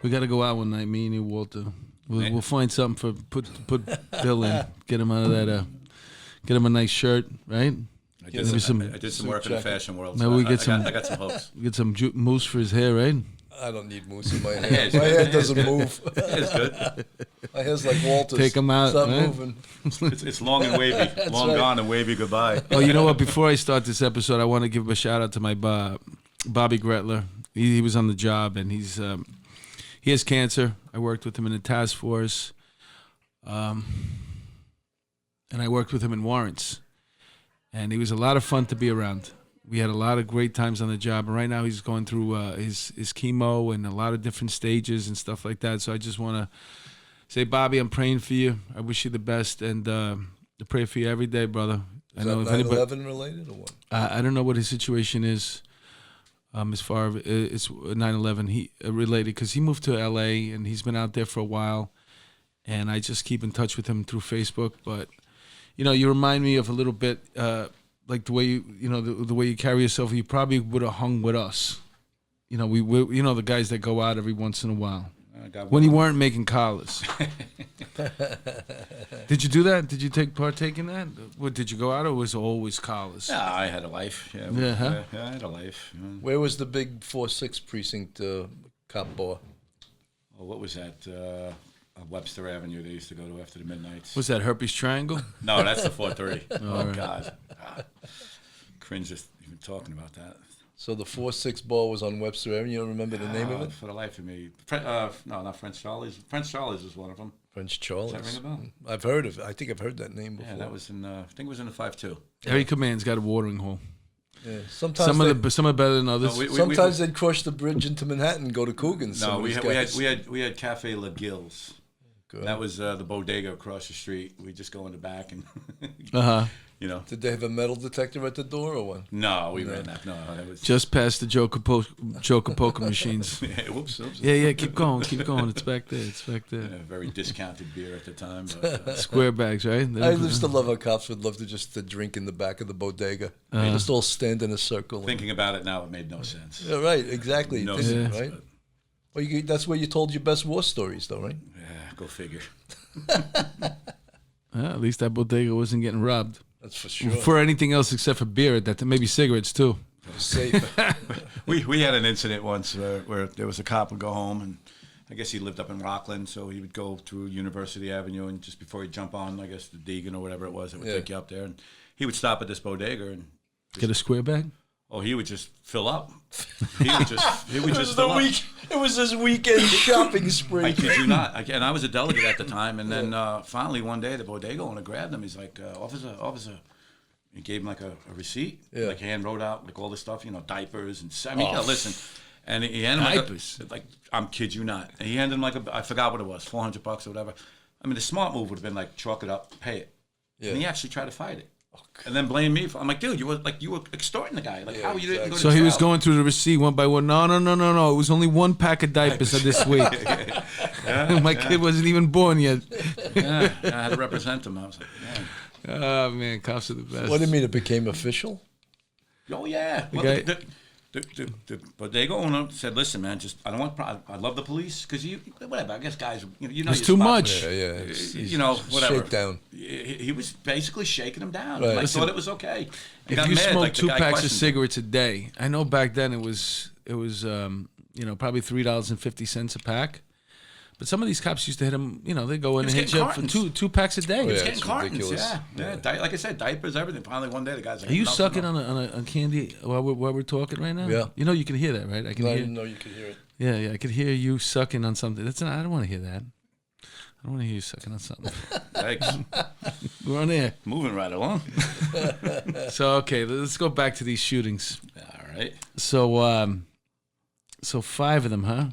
We got to go out one night, me and you, Walter. We'll find something for put Bill in. Get him out of that. Get him a nice shirt, right? I did some work in the fashion world. Maybe So we get I got some hopes. Get some mousse for his hair, right? I don't need mousse in my hair. My hair doesn't move. It's good. My hair's like Walter's. Take him out. Stop right? moving. It's long and wavy. Long right. gone and wavy goodbye. Oh, you know what? Before I start this episode, I want to give a shout out to my Bobby Gretler. He was on the job, and he has cancer. I worked with him in the task force, and I worked with him in warrants. And he was a lot of fun to be around. We had a lot of great times on the job. And right now he's going through his chemo and a lot of different stages and stuff like that. So I just want to say, Bobby, I'm praying for you. I wish you the best. And I pray for you every day, brother. Is that 9/11 related or what? I don't know what his situation is. As far as it's 9/11 related, because he moved to L.A. and he's been out there for a while. And I just keep in touch with him through Facebook. But you remind me of a little bit, like the way the way you carry yourself. You probably would have hung with us. We the guys that go out every once in a while. When you weren't making collars. Did you do that? Did you partake in that? What, did you go out, or was it always collars? Yeah, I had a life. Yeah, I had a life. Yeah. Where was the big 4-6 precinct cop bar? Well, what was that? Webster Avenue they used to go to after the midnights. Was that Herpes Triangle? No, that's the 430. Oh, right. God. Cringe just even talking about that. So the 4-6 bar was on Webster Avenue. You don't remember the name of it? For the life of me. No, not French Charlie's. French Charlie's was one of them. French Charlie's. Does that ring a bell? I've heard of it. I think I've heard that name before. Yeah, that was in, I think it was in the 5-2. Every command's got a watering hole. Yeah, sometimes some are better than others. No, sometimes they'd cross the bridge into Manhattan and go to Coogan's. No, we had Cafe La Gilles. Good. That was the bodega across the street. We just go in the back and Did they have a metal detector at the door or what? No, we ran that. No, that was just past the Joker poker machines. Whoops. Yeah. Keep going. It's back there. Yeah, very discounted beer at the time. But, square bags, right? I used to love how cops would love to just drink in the back of the bodega. Just all stand in a circle. Thinking about it now, it made no sense. Yeah, right. Exactly. No sense, right. Well, that's where you told your best war stories, though, right? Yeah, go figure. At least that bodega wasn't getting robbed. That's for sure. For anything else except for beer, maybe cigarettes too. Safe. we had an incident once where there was a cop would go home, and I guess he lived up in Rockland, so he would go through University Avenue, and just before he'd jump on, I guess the Deegan or whatever it was, it would take you up there, and he would stop at this bodega and get a square bag. Oh, he would just fill up. He would just fill up. It was his weekend shopping spree. I kid you not. And I was a delegate at the time. And then finally one day the bodega owner grabbed him. He's like, officer. He gave him like a receipt. Yeah. Like hand wrote out like all this stuff, diapers and listen. And he handed him diapers. like I'm kid you not. And he handed him like I forgot what it was, $400 or whatever. I mean, the smart move would have been like chalk it up, pay it. Yeah. And he actually tried to fight it. And then blame me. I'm like, dude, you were extorting the guy. Like, how you didn't go to So he was trial? going through the receipt one by one. No. It was only one pack of diapers this week. My kid wasn't even born yet. Yeah, I had to represent him. I was like, man. Oh, man, cops are the best. What do you mean it became official? Oh, yeah. Well, the bodega owner said, listen, man, I love the police because whatever. I guess guys, it's too much. Yeah. Whatever. Shakedown. He was basically shaking him down. Right. I thought it was okay. If you smoke 2 packs of cigarettes a day, I know back then it was probably $3.50 a pack. But some of these cops used to hit them, they go in and hit you up for two packs a day. He was getting cartons, yeah. Like I said, diapers, everything. Finally, one day, the guy's like, are you sucking on a candy while we're talking right now? Yeah. You can hear that, right? I didn't know you could hear it. Yeah, I could hear you sucking on something. I don't want to hear that. I don't want to hear you sucking on something. Thanks. We're on air. Moving right along. So, okay, let's go back to these shootings. All right. So 5 of them, huh?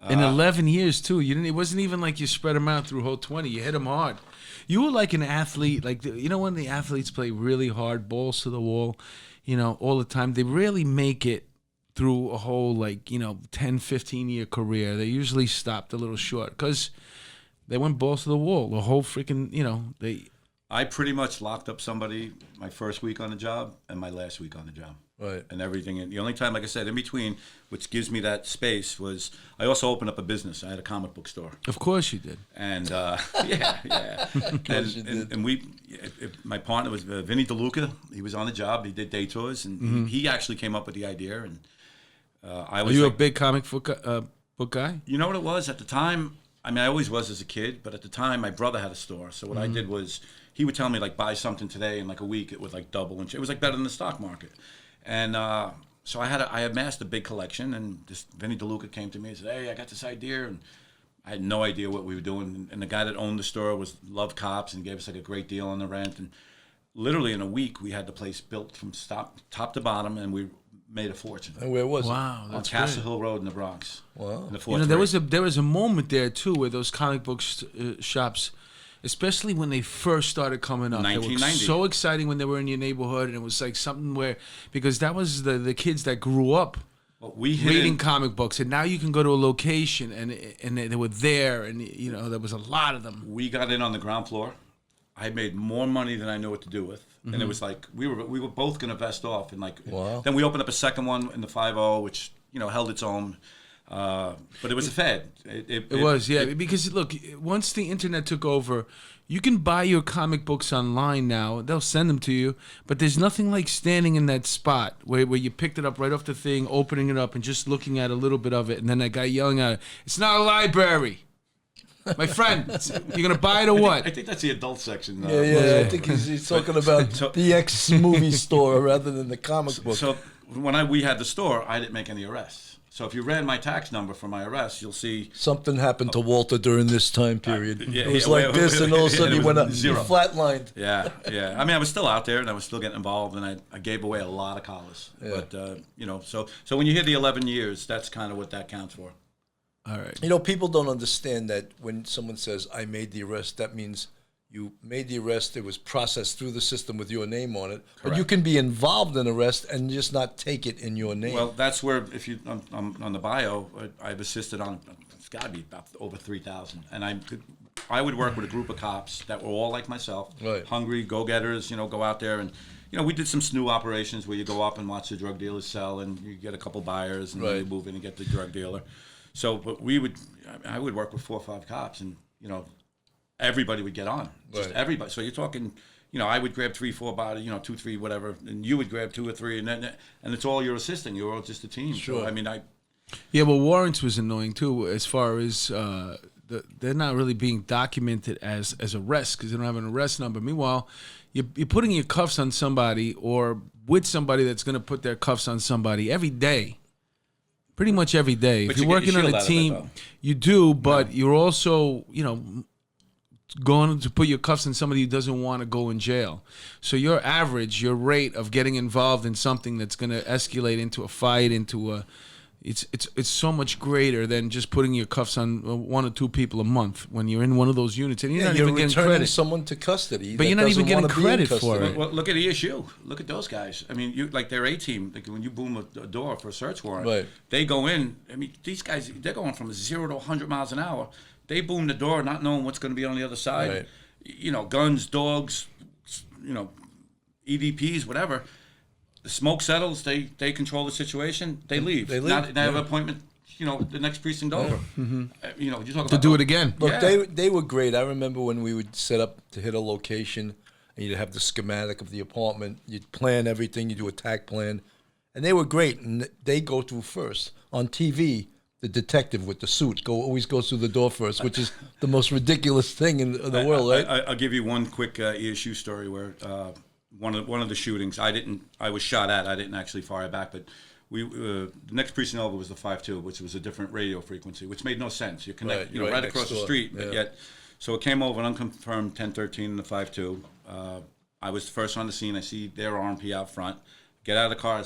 In 11 years, too. It wasn't even like you spread them out through whole 20. You hit them hard. You were like an athlete. Like, when the athletes play really hard, balls to the wall, all the time, they rarely make it through a whole, 10, 15-year career. They usually stopped a little short because they went balls to the wall. The whole freaking, they... I pretty much locked up somebody my first week on the job and my last week on the job. Right. And everything. And the only time, like I said, in between, which gives me that space, was I also opened up a business. I had a comic book store. Of course you did. And yeah. And we, my partner was Vinny DeLuca. He was on the job. He did day tours, and he actually came up with the idea. And I was. Are you a big comic book guy? You know what it was at the time? I mean, I always was as a kid, but at the time, my brother had a store. So what I did was, he would tell me, like, buy something today, and like a week, it would like double. And it was like better than the stock market. And so I amassed a big collection, and this Vinny DeLuca came to me and said, "Hey, I got this idea," and I had no idea what we were doing. And the guy that owned the store loved cops and gave us like a great deal on the rent. And literally in a week, we had the place built from top to bottom, and we made a fortune. And where was it? Wow, On that's Castle great. Hill Road in the Bronx. Wow. In the You know, there was a moment there too where those comic book shops, especially when they first started coming up, they were 1990. so exciting when they were in your neighborhood, and it was like something where, because that was the kids that grew up Well, we hit reading in, comic books, and now you can go to a location and they were there, and you know there was a lot of them. we got in on the ground floor. I made more money than I knew what to do with, and it was like we were both going to vest off, and like Wow. then we opened up a second one in the 50, which held its own, but it was a fad. It was, yeah, because look, once the internet took over, you can buy your comic books online now. They'll send them to you, but there's nothing like standing in that spot where you picked it up right off the thing, opening it up, and just looking at a little bit of it, and then that guy yelling at it, "It's not a library. My friend, you're going to buy it or I what?" think that's the adult section. Yeah. I think he's talking about the ex-movie store rather than the comic book. So when we had the store, I didn't make any arrests. So if you ran my tax number for my arrest, you'll see. Something happened to Walter during this time period. yeah, It was yeah, like wait, this, wait, and all of a yeah, sudden it he was went up, he zero. flatlined. Yeah. I mean, I was still out there, and I was still getting involved, and I gave away a lot of collars. Yeah. But so when you hear the 11 years, that's kind of what that counts for. All right. You know, people don't understand that when someone says, "I made the arrest," that means you made the arrest, it was processed through the system with your name on it. But you Correct. can be involved in arrest and just not take it in your name. Well, that's where, if you on the bio, I've assisted on, it's got to be about over 3,000, and I would work with a group of cops that were all like myself, Right. hungry, go-getters, go out there, and we did some snoo operations where you go up and watch the drug dealers sell, and you get a couple buyers, and then you Right. move in and get the drug dealer. So, but I would work with 4 or 5 cops, and everybody would get on, just Right. everybody. So you're talking. I would grab 3, 4 bodies, 2, 3, whatever, and you would grab 2 or 3, and it's all you're assisting. You're all just a team. Sure. So, I mean, Yeah, well, warrants was annoying too, as far as they're not really being documented as arrests because they don't have an arrest number. Meanwhile, you're putting your cuffs on somebody or with somebody that's going to put their cuffs on somebody every day. Pretty much every day. But If you you're get your working on shield a out of it, team, though. you do, but you're also, going to put your cuffs on somebody who doesn't want to go in jail. So your rate of getting involved in something that's going to escalate into a fight, it's so much greater than just putting your cuffs on 1 or 2 people a month when you're in one of those units, and you're not you're even getting returning credit. someone to custody, But that you're not even doesn't getting wanna be in credit for custody. it. well, look at ESU. Look at those guys. I mean, like their A team. Like when you boom a door for a search warrant, Right. they go in. I mean, these guys, they're going from 0 to 100 miles an hour. They boom the door, not knowing what's going to be on the other side. Right. Guns, dogs, EDPs, whatever. The smoke settles. They control the situation. They leave. They leave, Now they have yeah. an appointment. The next precinct over. You talk about To do it again. Look, Yeah. they were great. I remember when we would set up to hit a location, and you'd have the schematic of the apartment. You'd plan everything. You do a tack plan, and they were great. And they go through first on TV. The detective with the suit always goes through the door first, which is the most ridiculous thing in the world, right? I'll give you one quick ESU story where one of the shootings I was shot at. I didn't actually fire back, but the next precinct over was the 5-2, which was a different radio frequency, which made no sense. You connect, Right, right next across the door. street, but Yeah. yet. So it came over an unconfirmed 1013 in the 5-2. I was first on the scene. I see their RMP out front. Get out of the car.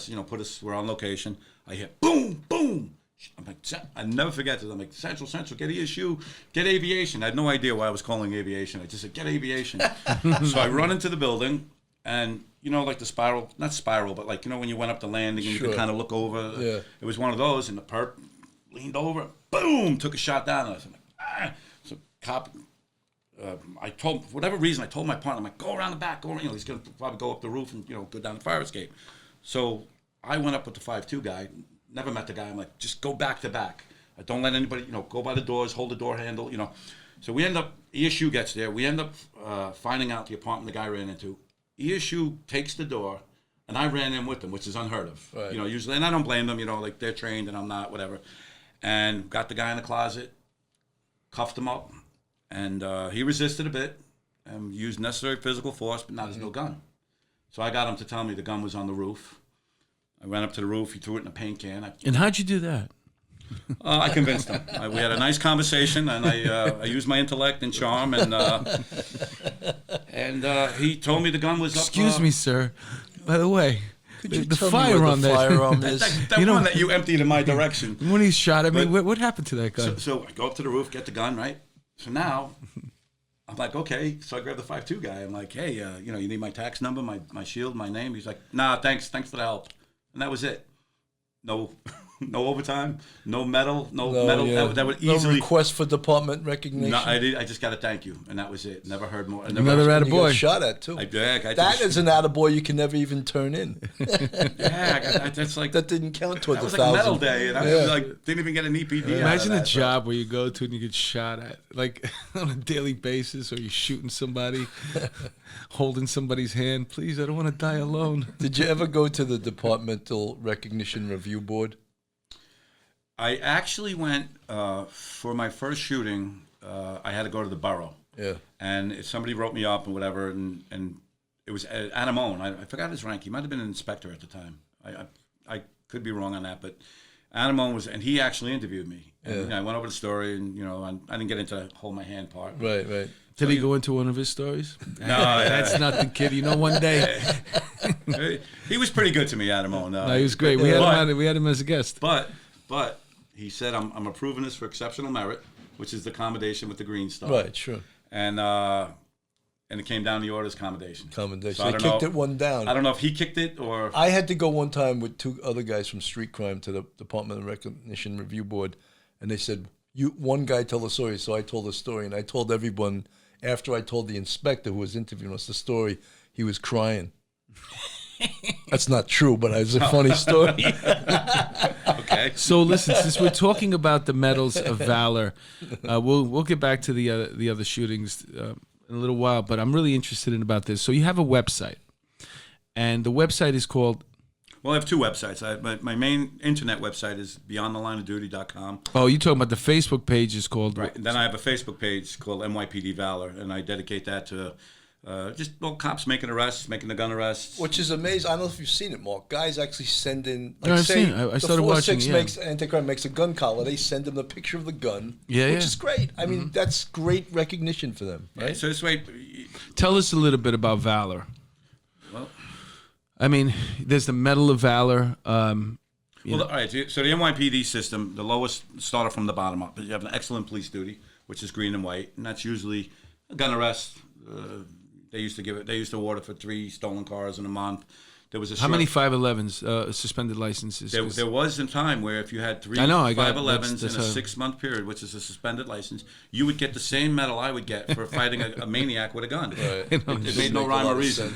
We're on location. I hear boom, boom. I'm like, I never forget this. I'm like, Central, get ESU, get aviation. I had no idea why I was calling aviation. I just said, get aviation. So I run into the building, and like the spiral, not spiral, but like when you went up the landing and you could Sure. kind of look over. Yeah. It was one of those, and the perp leaned over, boom, took a shot down. And I was like, ah. So cop I told, for whatever reason, I told my partner, I'm like, go around the back, go around, he's going to probably go up the roof and, go down the fire escape. So I went up with the 5'2" guy, never met the guy. I'm like, just go back to back. Don't let anybody, go by the doors, hold the door handle, So we end up, ESU gets there. We end up finding out the apartment the guy ran into. ESU takes the door, and I ran in with them, which is unheard of. Right. Usually, and I don't blame them, like they're trained and I'm not, whatever. And got the guy in the closet, cuffed him up, and he resisted a bit and used necessary physical force, but not as no gun. So I got him to tell me the gun was on the roof. I ran up to the roof. He threw it in a paint can. And how'd you do that? I convinced him. We had a nice conversation, and I used my intellect and charm, and he told me the gun was up. Excuse me, sir. By the way, Could you the tell me where firearm the firearm is? That one that you emptied in my direction. when he shot at me, But- what happened to that gun? So I go up to the roof, get the gun, right? So now I'm like, okay. So I grab the 5'2" guy. I'm like, hey, you need my tax number, my shield, my name? He's like, nah, thanks for the help. And that was it. No overtime, no medal, no medal. Yeah. That would No easily. request for department recognition. No, I just got to thank you, and that was it. Never heard more. Another And you got attaboy. shot at too. That That is an attaboy you can never even turn in. that's like That didn't count towards that was the like a 1,000. medal day, and I Yeah. was like didn't even get an EPD. out of Imagine a that, so- job where you go to and you get shot at, like on a daily basis, or you're shooting somebody, holding somebody's hand. Please, I don't want to die alone. Did you ever go to the Departmental Recognition Review Board? I actually went for my first shooting. I had to go to the borough. Yeah. And if somebody wrote me up and whatever, and it was Anamone. I forgot his rank. He might have been an inspector at the time. I could be wrong on that, but Anamone was, and he actually interviewed me. And, I went over the story, and I didn't get into the hold my hand part. Right. Did he go into one of his stories? No, That's nothing, kid. One day. he was pretty good to me, Anamone. No, he was great. We had him as a guest. But he said, I'm approving this for exceptional merit, which is the accommodation with the green star. Right. Sure. And it came down the orders accommodation. Commendation. So I They don't kicked know- it one down. I don't know if he kicked it or. I had to go one time with two other guys from Street Crime to the Department of Recognition Review Board, and they said, one guy tell the story, so I told the story, and I told everyone, after I told the inspector who was interviewing us the story, he was crying. That's not true, but it's a funny story. Okay. So listen, since we're talking about the medals of valor, we'll get back to the other shootings in a little while. But I'm really interested in about this. So you have a website, and the website is called. Well, I have two websites. My main internet website is beyondthelineofduty.com. Oh, you talking about the Facebook page is called. Right. And then I have a Facebook page called NYPD Valor, and I dedicate that to just cops making arrests, making the gun arrests. Which is amazing. I don't know if you've seen it, Mark. Guys actually send in, like, No, I've say, seen it. I started the watching, 4-6 yeah. makes anti-crime makes a gun collar. They send them the picture of the gun, which is great. I mean, that's great recognition for them, right? So this way, Tell us a little bit about Valor. well, I mean, there's the Medal of Valor. all right. So the NYPD system, the lowest starter from the bottom up. You have an excellent police duty, which is green and white, and that's usually a gun arrest. They used to award it for 3 stolen cars in a month. There was a How many 511s, suspended licenses? There was a time where if you had 3 I know, I got- 511s that's in a how- 6-month period, which is a suspended license, you would get the same medal I would get for fighting a maniac with a gun. It made no rhyme or reason.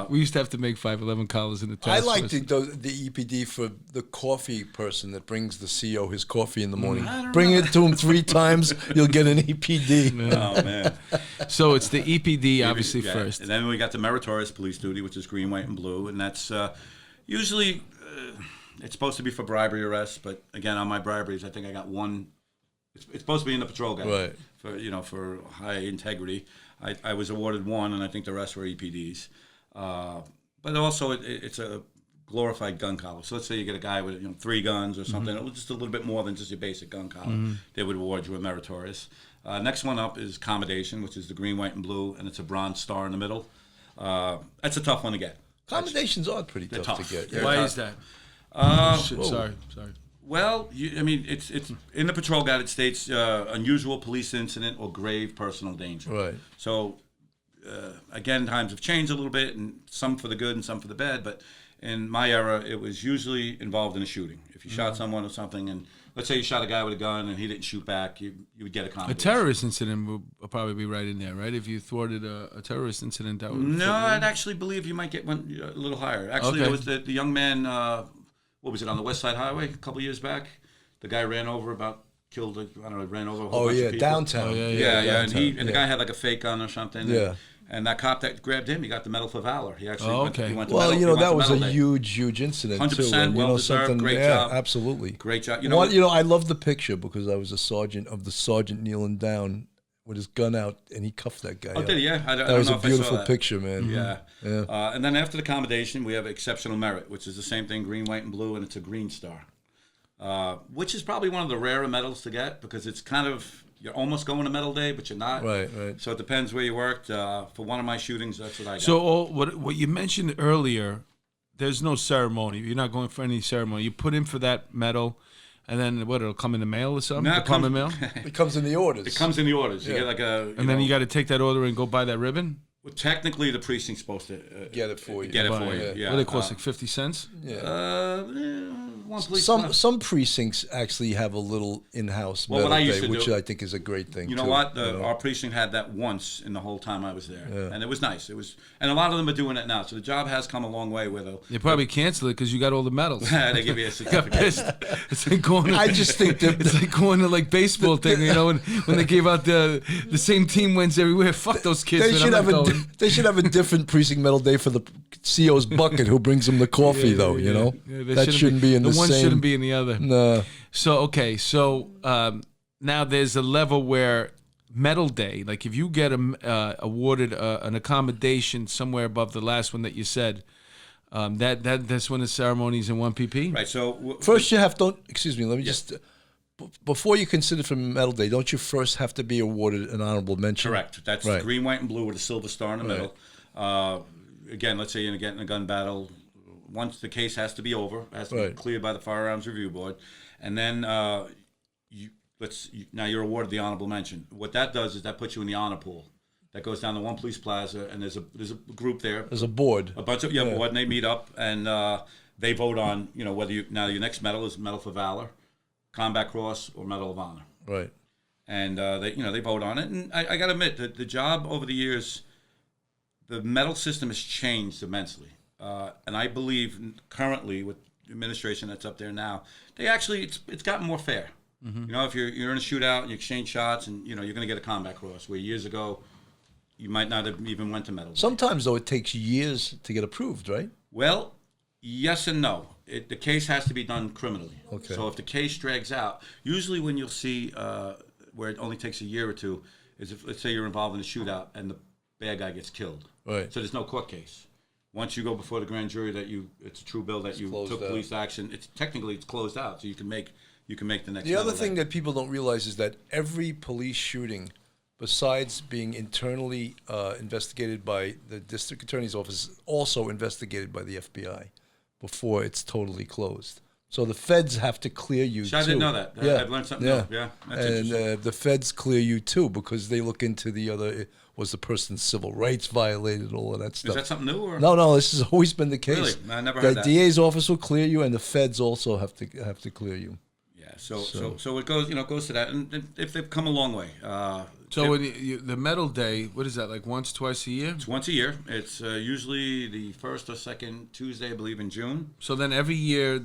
We used to have to make 511 collars in the I task like force. the EPD for the coffee person that brings the CO his coffee in the morning. I don't Bring know. it to him 3 times, you'll get an EPD. Oh man! So it's the EPD, obviously, Yeah. first. And then we got the meritorious police duty, which is green, white, and blue, and that's usually it's supposed to be for bribery arrests. But again, on my briberies, I think I got one. It's supposed to be in the patrol guide, Right. for high integrity. I was awarded 1, and I think the rest were EPDs. But also, it's a glorified gun collar. So let's say you get a guy with 3 guns or something, just a little bit more than just your basic gun collar. They would award you a meritorious. Next one up is commendation, which is the green, white, and blue, and it's a bronze star in the middle. That's a tough one to get. Commendations are pretty tough tough. to get. They're Why tough. is that? Sorry. Well, it's in the patrol guide. It states unusual police incident or grave personal danger. Right. So, again, times have changed a little bit, and some for the good and some for the bad. But in my era, it was usually involved in a shooting. If you shot someone or something, and let's say you shot a guy with a gun and he didn't shoot back, you would get a A commendation. terrorist incident will probably be right in there, right? If you thwarted a terrorist incident, that would. No, I'd actually believe you might get one a little higher. Actually, there was the young man, what was it, on the West Side Highway a couple years back? The guy ran over ran over a whole bunch of people. Downtown. Yeah, downtown. and the guy had like a fake gun or something. Yeah. And that cop that grabbed him, he got the Medal for Valor. He actually went to Well, medal, that was a day. huge incident 100%, too. And, well-deserved, great job. Absolutely. Great job. I love the picture because I was a sergeant kneeling down with his gun out, and he cuffed that guy. Oh, did he? Yeah. That was a beautiful picture, man. Yeah. Yeah. And then after the commendation, we have exceptional merit, which is the same thing, green, white, and blue, and it's a green star, which is probably one of the rarer medals to get because it's kind of, you're almost going to medal day, but you're not. Right. So it depends where you worked. For one of my shootings, that's what I got. So what you mentioned earlier, there's no ceremony. You're not going for any ceremony. You put in for that medal, and then it'll come in the mail or something? No, Department mail? It comes in the orders. It comes in the orders. You get like and then you got to take that order and go buy that ribbon? Well, technically, the precinct's supposed to get it for you. Get it Buy for it. you. Yeah. What do they cost, like 50 cents? Yeah. One police Some precincts actually have a little in-house Well, what medal I used day, to which do- I think is a great thing. You know too, what? you know? Our precinct had that once in the whole time I was there, and it was nice. It was, and a lot of them are doing it now. So the job has come a long way. Where They probably cancel it because you got all the medals. they give you a Got certificate. pissed. It's like going. I just think that it's like going to like baseball thing. When they gave out the same team wins everywhere. Fuck those kids. they man, should I'm have not a going. they should have a different precinct medal day for the CO's bucket who brings them the coffee, though. You know, they that shouldn't be in the one same. shouldn't be in the other. No. So now there's a level where medal day, like if you get awarded an accommodation somewhere above the last one that you said, that's when the ceremony's in 1 pp. Right. So First, you have to. Excuse me. Let me just. Before you consider for medal day, don't you first have to be awarded an honorable mention? correct. That's Right. green, white, and blue with a silver star in the middle. Again, let's say you're getting a gun battle. Once the case has to be over, it has to be cleared by the Firearms Review Board, and then now you're awarded the honorable mention. What that does is that puts you in the honor pool. That goes down to One Police Plaza, and there's a group there, There's a board. a bunch of board, and they meet up and they vote on whether your next medal is Medal for Valor, Combat Cross, or Medal of Honor. Right. And they vote on it. And I got to admit that the job over the years, the medal system has changed immensely. And I believe currently with the administration that's up there now, it's gotten more fair. Mm-hmm. If you're in a shootout and you exchange shots, and you're going to get a Combat Cross, where years ago you might not have even went to medal. Sometimes though, it takes years to get approved, right? Well, yes and no. The case has to be done criminally. Okay. So if the case drags out, usually when you'll see where it only takes a year or two is if, let's say, you're involved in a shootout and the bad guy gets killed. Right. So there's no court case. Once you go before the grand jury it's a true bill that you closed took out. police action. It's closed out, so you can make the next. The other medal thing day. that people don't realize is that every police shooting, besides being internally investigated by the district attorney's office, is also investigated by the FBI before it's totally closed. So the feds have to clear you So I too. didn't know that. I've learned something new. Yeah, that's and interesting. the feds clear you too because they look into the other. Was the person's civil rights violated? All of that stuff. Is that something new or No, this has always been the case. Really? I never the heard that. DA's office will clear you, and the feds also have to clear you. Yeah. So it goes to that, and if they've come a long way. So when the medal day, what is that, like once, twice a year? It's once a year. It's usually the first or second Tuesday, I believe, in June. So then every year,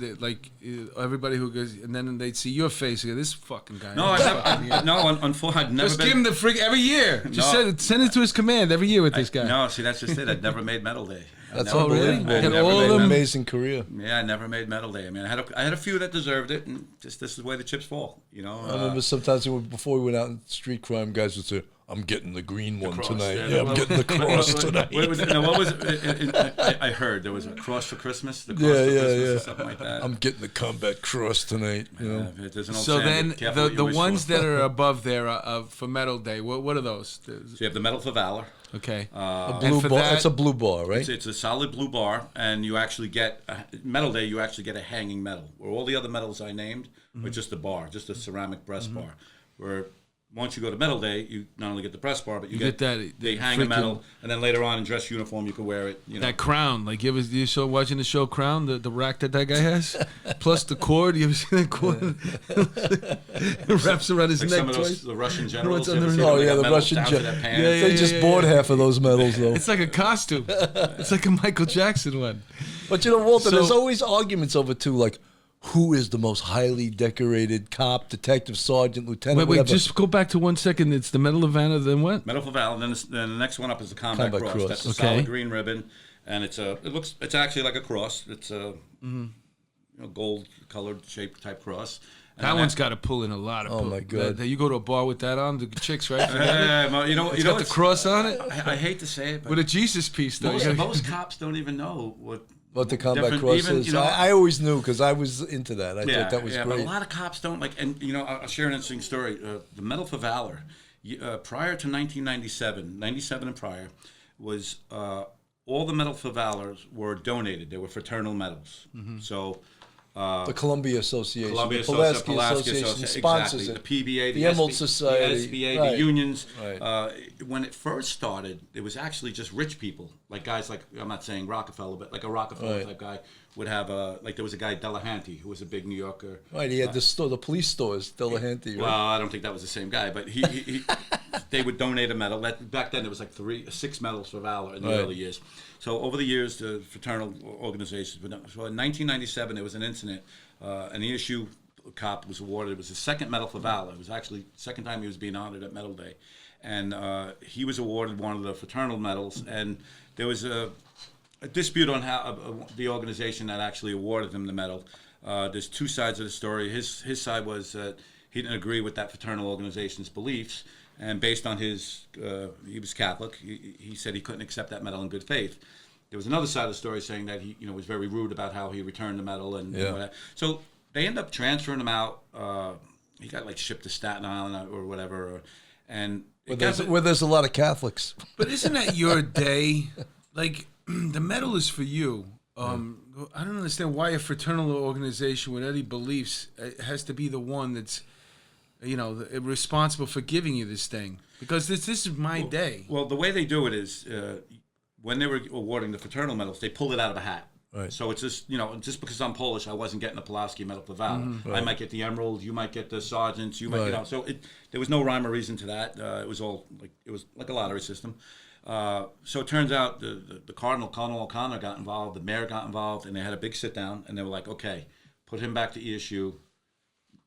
everybody who goes, and then they'd see your face, and go, this fucking guy. No, I've never Just been. give him the freak every year. Just No. send it to his command every year with this guy. No, see, that's just it. I'd never made medal day. That's Oh, really? unbelievable. And never all made of them- Amazing career. Yeah, I never made medal day. I mean, I had a few that deserved it, and just this is the way the chips fall. I remember sometimes before we went out in street crime, guys would say, "I'm getting the green one cross, tonight. yeah. Yeah, I'm Well, getting the cross tonight." What was it? I heard there was a cross for Christmas. The cross Yeah, for yeah, Christmas yeah. or something like that. I'm getting the combat cross tonight. You know, There's an old So saying, then be careful what you the wish ones for. that are above there for medal day, what are those? So you have the Medal for Valor. Okay. a and blue for bar. that- That's a blue bar, right? It's a solid blue bar, and you actually get medal day. You actually get a hanging medal. Where all the other medals I named were just a bar, just a ceramic breast bar. Where once you go to medal day, you not only get the press bar, but you get that. They hang a medal, and then later on in dress uniform, you could wear it. You know. That crown, like you saw watching the show Crown, the rack that guy has, plus the cord. You ever seen that cord? It wraps around his neck Some of twice. the Russian generals. What's underneath? Oh yeah, the Russian generals. They just bought half of those medals though. It's like a costume. It's like a Michael Jackson one. But you know, Walter, there's always arguments over too, like who is the most highly decorated cop, detective, sergeant, lieutenant, Wait, whatever. just go back to 1 second. It's the Medal of Honor, then what? Medal of Valor, and then the next one up is the Combat Cross. That's a solid green ribbon, and it's actually like a cross. It's a gold colored shaped type cross. And that one's got to pull in a lot of. Oh my God! You go to a bar with that on, the chicks, right? You know, got the cross on it. I hate to say it, but with a Jesus piece, though. Most cops don't even know what the Combat Cross is. You know, I always knew because I was into that. I thought that was great. But a lot of cops don't like. And you know, I'll share an interesting story. The Medal for Valor, prior to 1997, 97 and prior, was all the Medal for Valor were donated. They were fraternal medals. Mm-hmm. So. The Columbia Association, the Pulaski Association sponsors exactly. it. The PBA, the Emerald Society, the SBA, right. the unions. Right. When it first started, it was actually just rich people, like guys like, I'm not saying Rockefeller, but like a Rockefeller type guy would have like there was a guy Delahanty who was a big New Yorker. Right, he had the police stores, Delahanty. Right? Well, I don't think that was the same guy, but he they would donate a medal. Back then, there was like 6 medals for valor in the early years. So over the years, the fraternal organizations. So in 1997, there was an incident. An ESU cop was awarded. It was his second medal for valor. It was actually the second time he was being honored at Medal Day, and he was awarded one of the fraternal medals. And there was a dispute on how the organization that actually awarded him the medal. There's 2 sides of the story. His side was that he didn't agree with that fraternal organization's beliefs. And based on his, he was Catholic. He said he couldn't accept that medal in good faith. There was another side of the story saying that he, was very rude about how he returned the medal and whatever. So they end up transferring him out. He got like shipped to Staten Island or whatever. And where there's a lot of Catholics. But isn't that your day? Like the medal is for you. I don't understand why a fraternal organization with any beliefs has to be the one that's, responsible for giving you this thing, because this is my day. Well, the way they do it is when they were awarding the fraternal medals, they pull it out of a hat. Right. So it's just, just because I'm Polish, I wasn't getting the Pulaski Medal for Valor. Right. I might get the Emerald, you might get the Sergeants, you might, so there was no rhyme or reason to that. It was all like a lottery system. So it turns out the Colonel O'Connor got involved, the mayor got involved, and they had a big sit down, and they were like, okay, put him back to ESU.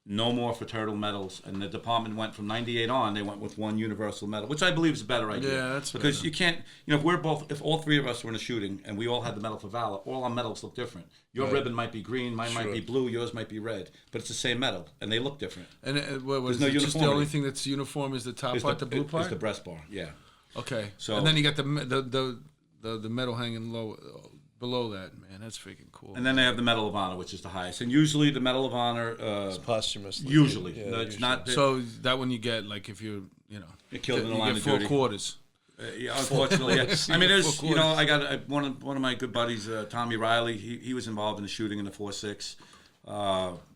No more fraternal medals, and the department went from 98 on. They went with one universal medal, which I believe is a better idea. Yeah, that's because better. You can't. If all 3 of us were in a shooting and we all had the medal for valor, all our medals look different. Your ribbon might be green, mine might be blue, yours might be red, but it's the same medal, and they look different. And there's no uniformity. Just the only thing that's uniform is the top part, the blue part. Is the breast bar, yeah. Okay. So and then you got the medal hanging low. Below that, man, that's freaking cool. And then they have the Medal of Honor, which is the highest. And usually the Medal of Honor it's posthumous. Usually, it's not. So that one you get like if you're killed in the line of duty. 4 quarters. Yeah, unfortunately, yeah. I mean, there's I got one of my good buddies, Tommy Riley. He was involved in the shooting in the 4-6.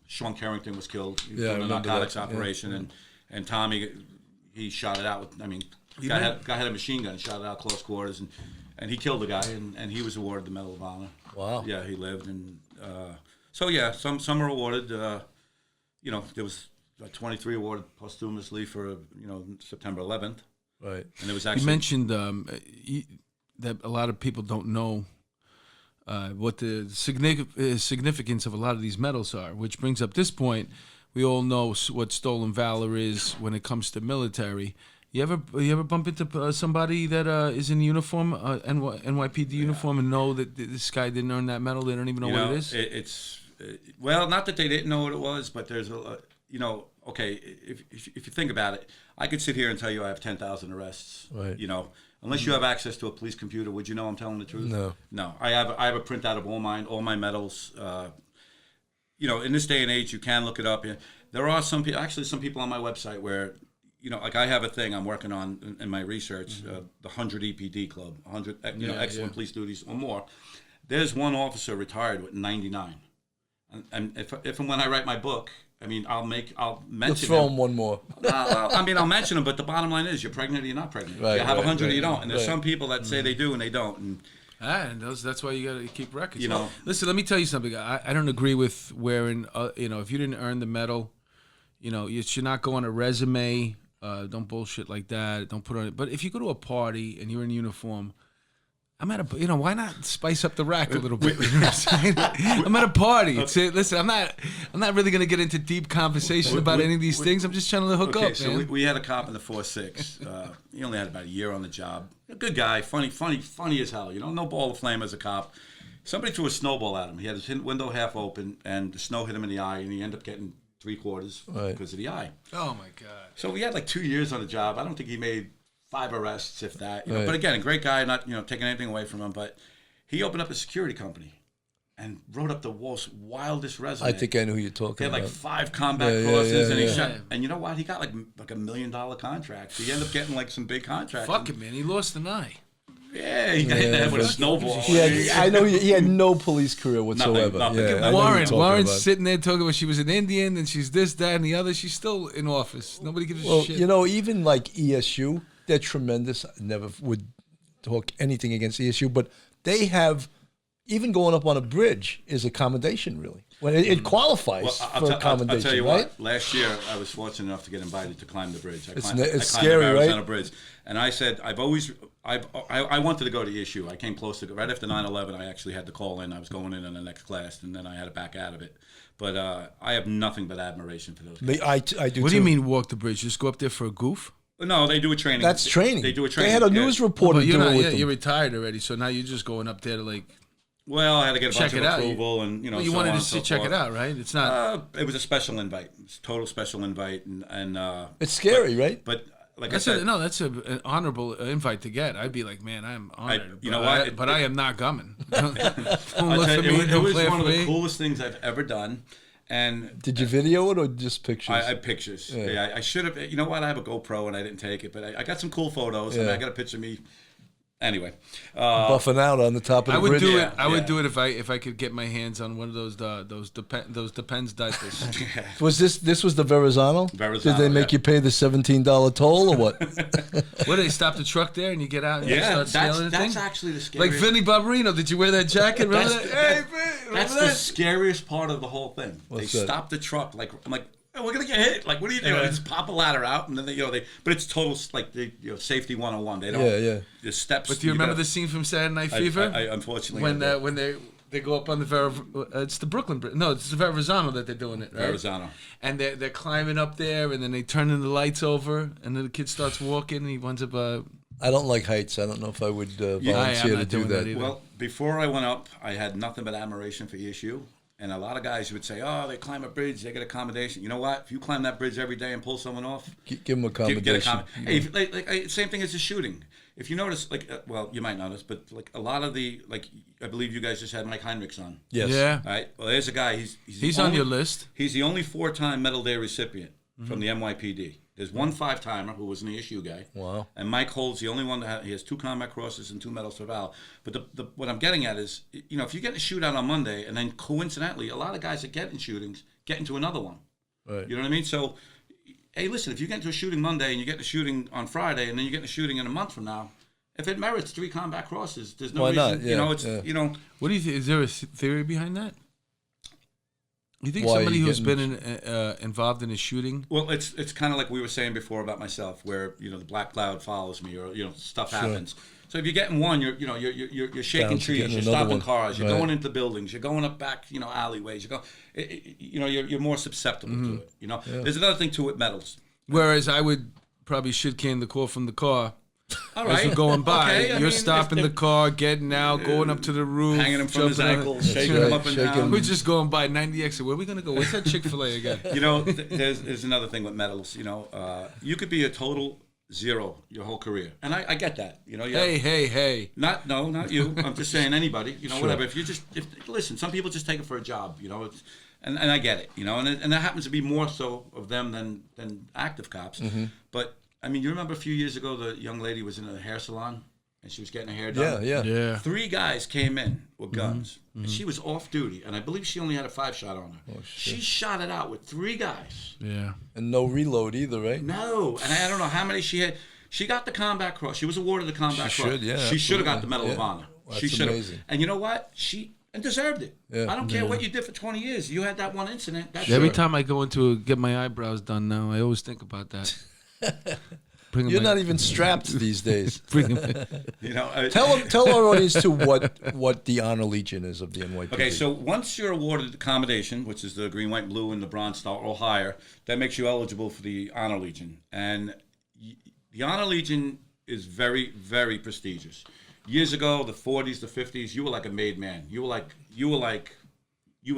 Sean Carrington was killed in a narcotics operation, and Tommy he shot it out. Guy had a machine gun, shot it out close quarters, and he killed the guy, and he was awarded the Medal of Honor. Wow. Yeah, he lived, and some are awarded. There was 23 awarded posthumously for September 11th. Right. And it was actually you mentioned that a lot of people don't know what the significance of a lot of these medals are, which brings up this point. We all know what stolen valor is when it comes to military. You ever bump into somebody that is in uniform, NYPD uniform, and know that this guy didn't earn that medal? They don't even know what it is. Well, not that they didn't know what it was, but there's okay. If you think about it, I could sit here and tell you I have 10,000 arrests. Right. Unless you have access to a police computer, would you know I'm telling the truth? No. I have a printout of all my medals. In this day and age, you can look it up. There are some people on my website where. Like I have a thing I'm working on in my research, the 100 EPD Club, 100 excellent police duties or more. There's one officer retired with 99, and if and when I write my book, I mean, I'll You'll mention throw him. him one more. I mean, I'll mention them, but the bottom line is, you're pregnant or you're not pregnant. Right, you have right, 100 or right, you don't. And there's right. some people that say they do and they don't. And And that's why you got to keep records. You know. Listen, let me tell you something. I don't agree with wearing, if you didn't earn the medal, you should not go on a resume. Don't bullshit like that. Don't put on it. But if you go to a party and you're in uniform, I'm at a, why not spice up the rack a little bit? You know what I'm saying? I'm at a party. Listen, I'm not really gonna get into deep conversation about any of these things. I'm just trying to hook up, so man. we had a cop in the 4-6. He only had about a year on the job. A good guy, funny as hell. No ball of flame as a cop. Somebody threw a snowball at him. He had his window half open, and the snow hit him in the eye, and he ended up getting 3/4 because of the eye. Oh my God. So we had like 2 years on the job. I don't think he made 5 arrests, if that. Right. But again, a great guy, not taking anything away from him. But he opened up a security company and wrote up the wildest resume. I think I know who you're He talking had like about. 5 combat Yeah, crosses, and he yeah. shot. And you know what? He got like $1 million contract. He ended up getting like some big contracts. Fuck it, man. He lost an eye. Yeah, he got hit in the head with a snowball. I know he had no police career whatsoever. Nothing. Yeah, I know who you're Warren's talking about. sitting there talking about she was an Indian and she's this, that, and the other. She's still in office. Nobody gives a Well, shit. even like ESU, they're tremendous. I never would talk anything against ESU, but they have, even going up on a bridge is accommodation, really. When it qualifies for accommodation, I'll tell you right? what. Last year, I was fortunate enough to get invited to climb the bridge. I It's climbed scary, the right? Arizona Bridge, and I said I wanted to go to ESU. I came close to go. Right after 9/11, I actually had to call in. I was going in on the next class, and then I had to back out of it. But I have nothing but admiration for those guys. I do. What too. do you mean walk the bridge? Just go up there for a goof? No, they do a training. That's training. They do a training. They had a yeah. news reporter But you're do not. it with You're them. retired already, so now you're just going up there to like. Well, I had to get a Check bunch of it out. approval, and You so wanted on to and so check forth. it out, right? It's not. It was a special invite. It was a total special invite, and It's scary, right? But like That's I said, that's an honorable invite to get. I'd be like, man, I'm honored. you know but what? I am not coming. Don't I'll look tell for you, me. it Don't was play one for of the me. coolest things I've ever done. And Did you video it or just pictures? I pictures. Yeah, I should have. You know what? I have a GoPro and I didn't take it, but I got some cool photos. And Yeah. I got a picture of me. Anyway, Buffing out on the top of the I would bridge. do it. Yeah, I would yeah. do it if I could get my hands on one of those Depends diapers. Was this was the Verrazano? Verrazano, Did they make yeah. you pay the $17 toll or what? What, do they stop the truck there and you get out and you yeah, start stealing the that's thing? actually the Like scariest. Vinny Barbarino, did you wear that jacket? Remember that? Hey, Vin, That's remember the that? scariest part of the whole thing. What's they that? stop the truck. Like I'm like, oh, we're gonna get hit. Like, what are you doing? They just pop a ladder out, and then but it's total like safety 101. They don't. Yeah. The steps. But do you remember the scene from Saturday Night Fever? I unfortunately when they go up on the it's the Brooklyn Bridge. No, it's the Verrazano that they're doing it, right? Verrazano. And they're climbing up there, and then they turn the lights over, and then the kid starts walking, and he winds up. I don't like heights. I don't know if I would I'm volunteer to not do doing that. that either. Well, before I went up, I had nothing but admiration for ESU. And a lot of guys would say, "Oh, they climb a bridge, they get accommodation." You know what? If you climb that bridge every day and pull someone off, Give them a get accommodation. Hey, same thing as the shooting. If you notice, well, you might notice, but like a lot of the I believe you guys just had Mike Heinrichs on. Yes. Yeah, All right. Well, there's a guy. he's on your list. He's the only 4-time Medal Day recipient from the NYPD. There's one 5-timer who was an ESU guy. Wow. And Mike Holt's the only one that he has 2 combat crosses and 2 medals for Valor. But what I'm getting at is, if you get a shootout on Monday, and then coincidentally, a lot of guys that get in shootings get into another one. Right. You know what I mean? So, hey, listen, if you get into a shooting Monday and you get in a shooting on Friday, and then you get in a shooting in a month from now, if it merits 3 combat crosses, there's no Why reason. not? It's Yeah. What do you think? Is there a theory behind that? You think Why are somebody you who's getting- been involved in a shooting? Well, it's kind of like we were saying before about myself, where the black cloud follows me, or stuff happens. So if you're getting one, you're shaking Bound to trees, getting you're another stopping one. cars, you're Right. going into buildings, you're going up back alleyways, you're more susceptible to it. There's another thing to it, medals. Whereas I would probably shit can the call from the car. All As right, you're going by, Okay, I you're mean, stopping if- the car, getting out, going up to the roof, hanging him from his jumping on- ankles, That's shaking right. him up and down. We're just going by 90 exit. Where are we gonna go? Where's that Chick-fil-A again? There's another thing with medals. You could be a total zero your whole career, and I get that. Hey. Not you. I'm just saying anybody. Whatever. If listen, some people just take it for a job. And I get it. And that happens to be more so of them than active cops. But I mean, you remember a few years ago the young lady was in a hair salon. and she was getting her hair done. Yeah. 3 guys came in with guns, and she was off duty, and I believe she only had a 5-shot on her. Oh, shit. She shot it out with 3 guys. Yeah. And no reload either, right? No, and I don't know how many she had. She got the Combat Cross. She was awarded the Combat She Cross. should, yeah, She should have got the absolutely. Medal of Honor. Well, She that's should have. amazing. And you know what? She deserved it. Yeah. I don't care what you did for 20 years. You had that one incident. That's Every it. time I go get my eyebrows done now, I always think about that. You're not even strapped these days. Bring 'em You know. Tell our audience too what the Honor Legion is of the NYPD. Okay, so once you're awarded accommodation, which is the green, white, blue, and the Bronze Star or higher, that makes you eligible for the Honor Legion. And the Honor Legion is very, very prestigious. Years ago, the 40s, the 50s, you were like a made man. You were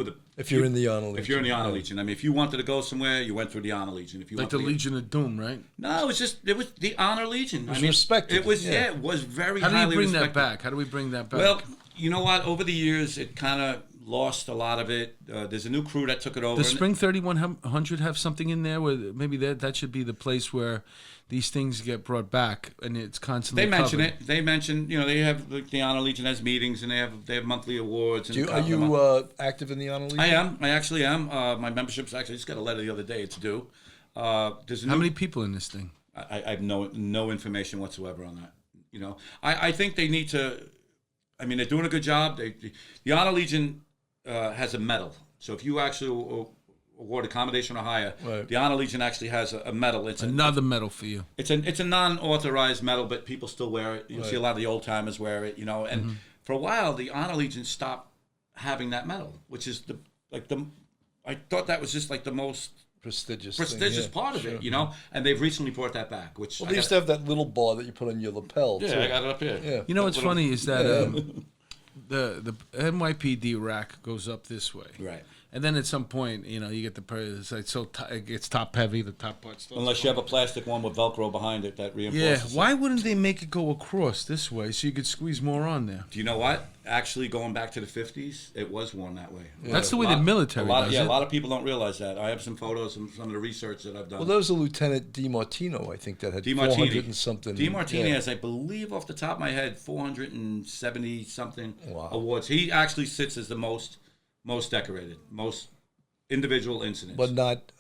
the. If you're in the Honor Legion. If you're in the Honor Legion, I mean, if you wanted to go somewhere, you went through the Honor Legion. If you like the wanted to- Legion of Doom, right? No, it was the Honor Legion. It was respected. It was yeah. it was very How do highly you bring respected. that back? How do we bring that back? Well, you know what? Over the years, it kind of lost a lot of it. There's a new crew that took it over. does Spring 3100 have something in there where maybe that should be the place where these things get brought back and it's constantly They mention covered? it. They mention, they have the Honor Legion has meetings and they have monthly awards. And Are you active in the Honor Legion? I am. I actually am. My membership's actually just got a letter the other day. It's due. There's How many people in this thing? I have no information whatsoever on that. I think they need to. I mean, they're doing a good job. The Honor Legion has a medal. So if you actually award accommodation or higher, Right. the Honor Legion actually has a medal. It's Another medal for you. It's a non-authorized medal, but people still wear it. You'll see a lot of the old timers wear it. And for a while, the Honor Legion stopped having that medal, which is I thought that was just like the most prestigious part of it, And they've recently brought that back. Which Well, they used to have that little bar that you put on your lapel. Yeah, too. I got it up here. Yeah. You know what's funny is that the NYPD rack goes up this way. Right. And then at some point, you get it's like it gets top heavy, the top part starts Unless you have a plastic one with Velcro behind it that Yeah, reinforces. why wouldn't they make it go across this way so you could squeeze more on there? Do you know what? Actually, going back to the 50s, it was worn that way. That's the way the military does a it. lot of people don't realize that. I have some photos and some of the research that I've done. Well, there was a Lieutenant DiMartino, I think, that had 400 and something. DiMartini yeah. has, I believe, off the top of my head, 470 something Wow. awards. He actually sits as the most decorated, most individual incidents. But not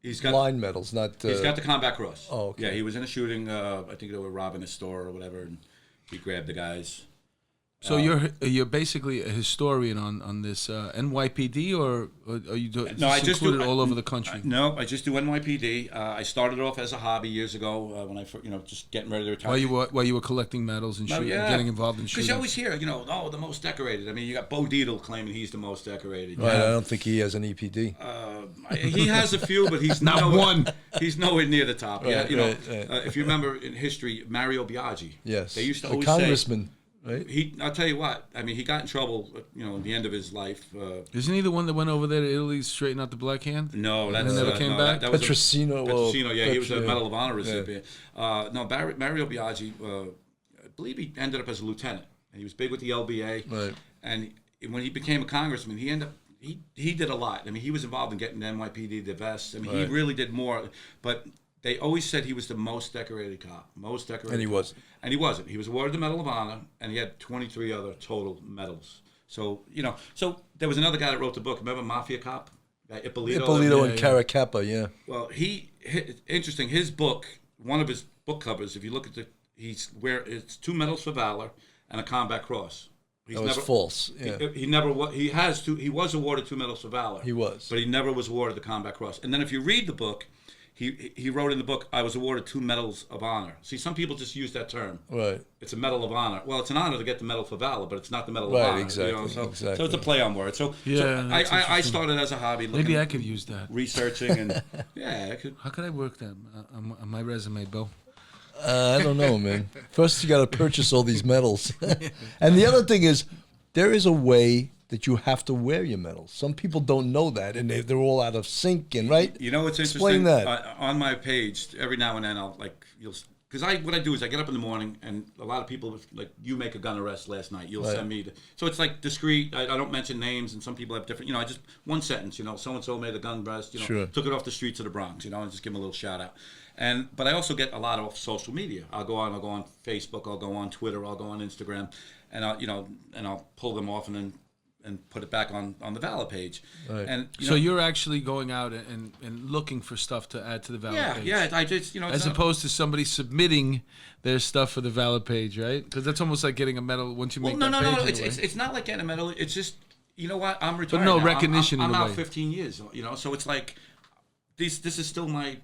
he's got line medals, not... he's got the Combat Cross. Oh, okay. Yeah, he was in a shooting. I think they were robbing a store or whatever, and he grabbed the guys. So you're basically a historian on this NYPD, or are you I just included do all over the country? No, I just do NYPD. I started off as a hobby years ago when I, just getting ready to retire. While you were collecting medals and shooting, getting involved in shooting. Because you always hear, the most decorated. I mean, you got Bo Dietl claiming he's the most decorated. Right, I don't think he has an EPD. He has a few, but he's Not one. He's nowhere near the top. Right, Yeah, right. If you remember in history, Mario Biaggi. Yes. They used to the always congressman, right? I'll tell you what. I mean, he got in trouble. At the end of his life. Isn't he the one that went over there to Italy to straighten out the Black Hand? No, that's And never came back? That was Petrosino. Petrosino, yeah, he was a Petro- Medal of Honor recipient. Mario Biaggi, I believe he ended up as a lieutenant, and he was big with the LBA. Right. And when he became a congressman, he did a lot. I mean, he was involved in getting the NYPD the vests. I mean, he Right. really did more. But they always said he was the most decorated cop, most decorated. And he cop. wasn't. And he wasn't. He was awarded the Medal of Honor, and he had 23 other total medals. So so there was another guy that wrote the book. Remember Mafia Cop? Ippolito and Caracappa, yeah. Well, interesting. His book, one of his book covers, if you look at it's 2 medals for valor and a Combat Cross. That was false. Yeah. He never was. He was awarded 2 medals for valor. He was, but he never was awarded the Combat Cross. And then if you read the book, he wrote in the book, I was awarded 2 medals of honor. See, some people just use that term. Right. It's a medal of honor. Well, it's an honor to get the medal for valor, but it's not the medal Right, of honor. exactly, So exactly. it's a play on words. So that's I started as a hobby. Maybe I could use that. Researching and I could. How could I work that on my resume, Bill? I don't know, man. First, you got to purchase all these medals. And the other thing is, there is a way that you have to wear your medals. Some people don't know that, and they're all out of sync, and right? You know what's Explain interesting? that. On my page, every now and then what I do is I get up in the morning, and a lot of people, like, you make a gun arrest last night. You'll Right. send me. So it's like discreet. I don't mention names, and some people have different. I just one sentence. So and so made a gun arrest. Sure. Took it off the streets of the Bronx. And just give them a little shout out. But I also get a lot of social media. I'll go on Facebook, I'll go on Twitter, I'll go on Instagram, and I'll pull them off and put it back on the Valor page. Right. And So you're actually going out and looking for stuff to add to the Valor page. Yeah, I just As opposed to somebody submitting their stuff for the Valor page, right? Because that's almost like getting a medal once you make that page. No. It's not like getting a medal. It's just, you know what? I'm retired. But no now. recognition I'm in a out way. 15 years. So it's like this is still my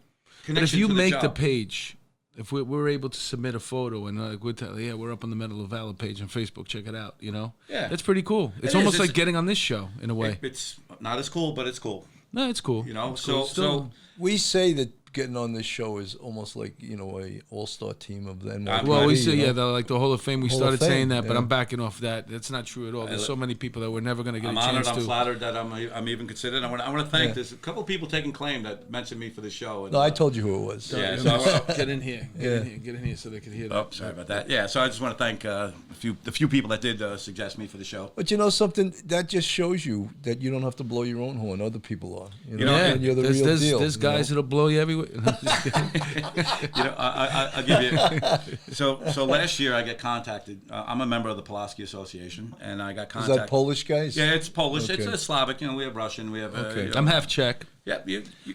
connection. But if you to make job. the page, if we're able to submit a photo and we're up on the Medal of Valor page on Facebook, check it out. Yeah. That's pretty cool. It's It almost is. like getting on this show in a way. It's not as cool, but it's cool. No, it's cool. It's cool. So We say that getting on this show is almost like a all-star team of the NYPD. Well, we say, you know? like the Hall of Fame. We Hall of started saying Fame, that, but yeah. I'm backing off that. That's not true at all. There's so many people that we're never going to get I'm a honored. chance I'm to. flattered that I'm even considered. I want to thank. There's a couple of people taking claim that mentioned me for the show. And, No, I told you who it was. Yeah, so Get in here. Get in here so they can hear that. Oh, sorry about that. Yeah, so I just want to thank the few people that did suggest me for the show. But you know something? That just shows you that you don't have to blow your own horn. Other people are. You know, Yeah, and you're the there's, real there's, deal. there's guys that'll blow you everywhere. I'll give you. So last year I get contacted. I'm a member of the Pulaski Association, and I got Is contacted. that Polish guys? Yeah, it's Polish. Okay. It's Slavic. We have Russian. We have. Okay. I'm half Czech. Yeah,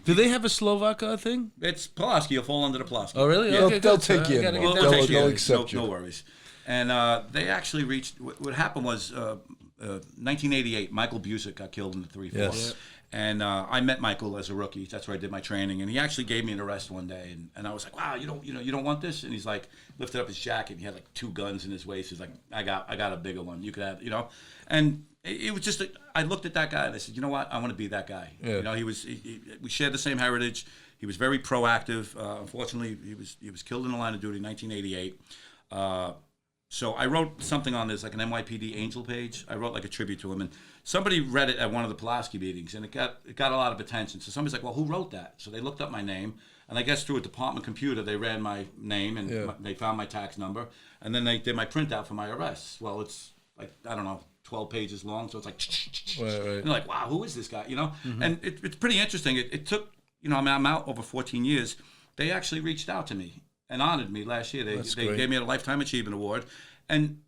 Do they have a Slovak thing? it's Pulaski. You'll fall under the Pulaski. Oh, really? Yeah. Okay, They'll good. take you in, I gotta though. get We'll that take picture. you in. accept you. No worries. And they actually reached. What happened was 1988. Michael Busick got killed in the 3-4. Yes. Yeah. And I met Michael as a rookie. That's where I did my training. And he actually gave me an arrest one day. And I was like, wow, you don't want this? And he's like, lifted up his jacket. And he had like 2 guns in his waist. He's like, I got a bigger one. You could have, And it was just, I looked at that guy and I said, you know what? I want to be that guy. Yeah. We shared the same heritage. He was very proactive. Unfortunately, he was killed in the line of duty in 1988. So I wrote something on this, like an NYPD Angel page. I wrote like a tribute to him, and somebody read it at one of the Pulaski meetings, and it got a lot of attention. So somebody's like, "Well, who wrote that?" So they looked up my name, and I guess through a department computer, they ran my name and they found my tax number, and then they did my printout for my arrests. Well, it's like 12 pages long, so it's like, Right. and they're like, "Wow, who is this guy?" And it's pretty interesting. It took, I'm out over 14 years. They actually reached out to me and honored me last year. They great. gave me a Lifetime Achievement Award. And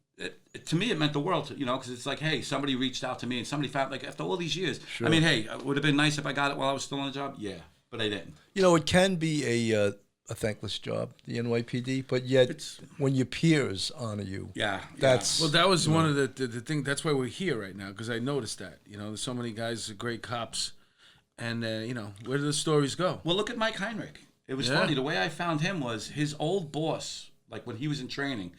to me, it meant the world, because it's like, hey, somebody reached out to me and somebody found, like, after all these years. Sure. I mean, hey, it would have been nice if I got it while I was still on the job. Yeah, but I didn't. It can be a thankless job, the NYPD, but yet when your peers honor you, that's Well, that was one of the thing. That's why we're here right now, because I noticed that. There's so many guys, great cops, and where do the stories go? Well, look at Mike Heinrich. It was funny. The way I found him was his old boss, like when he was in training,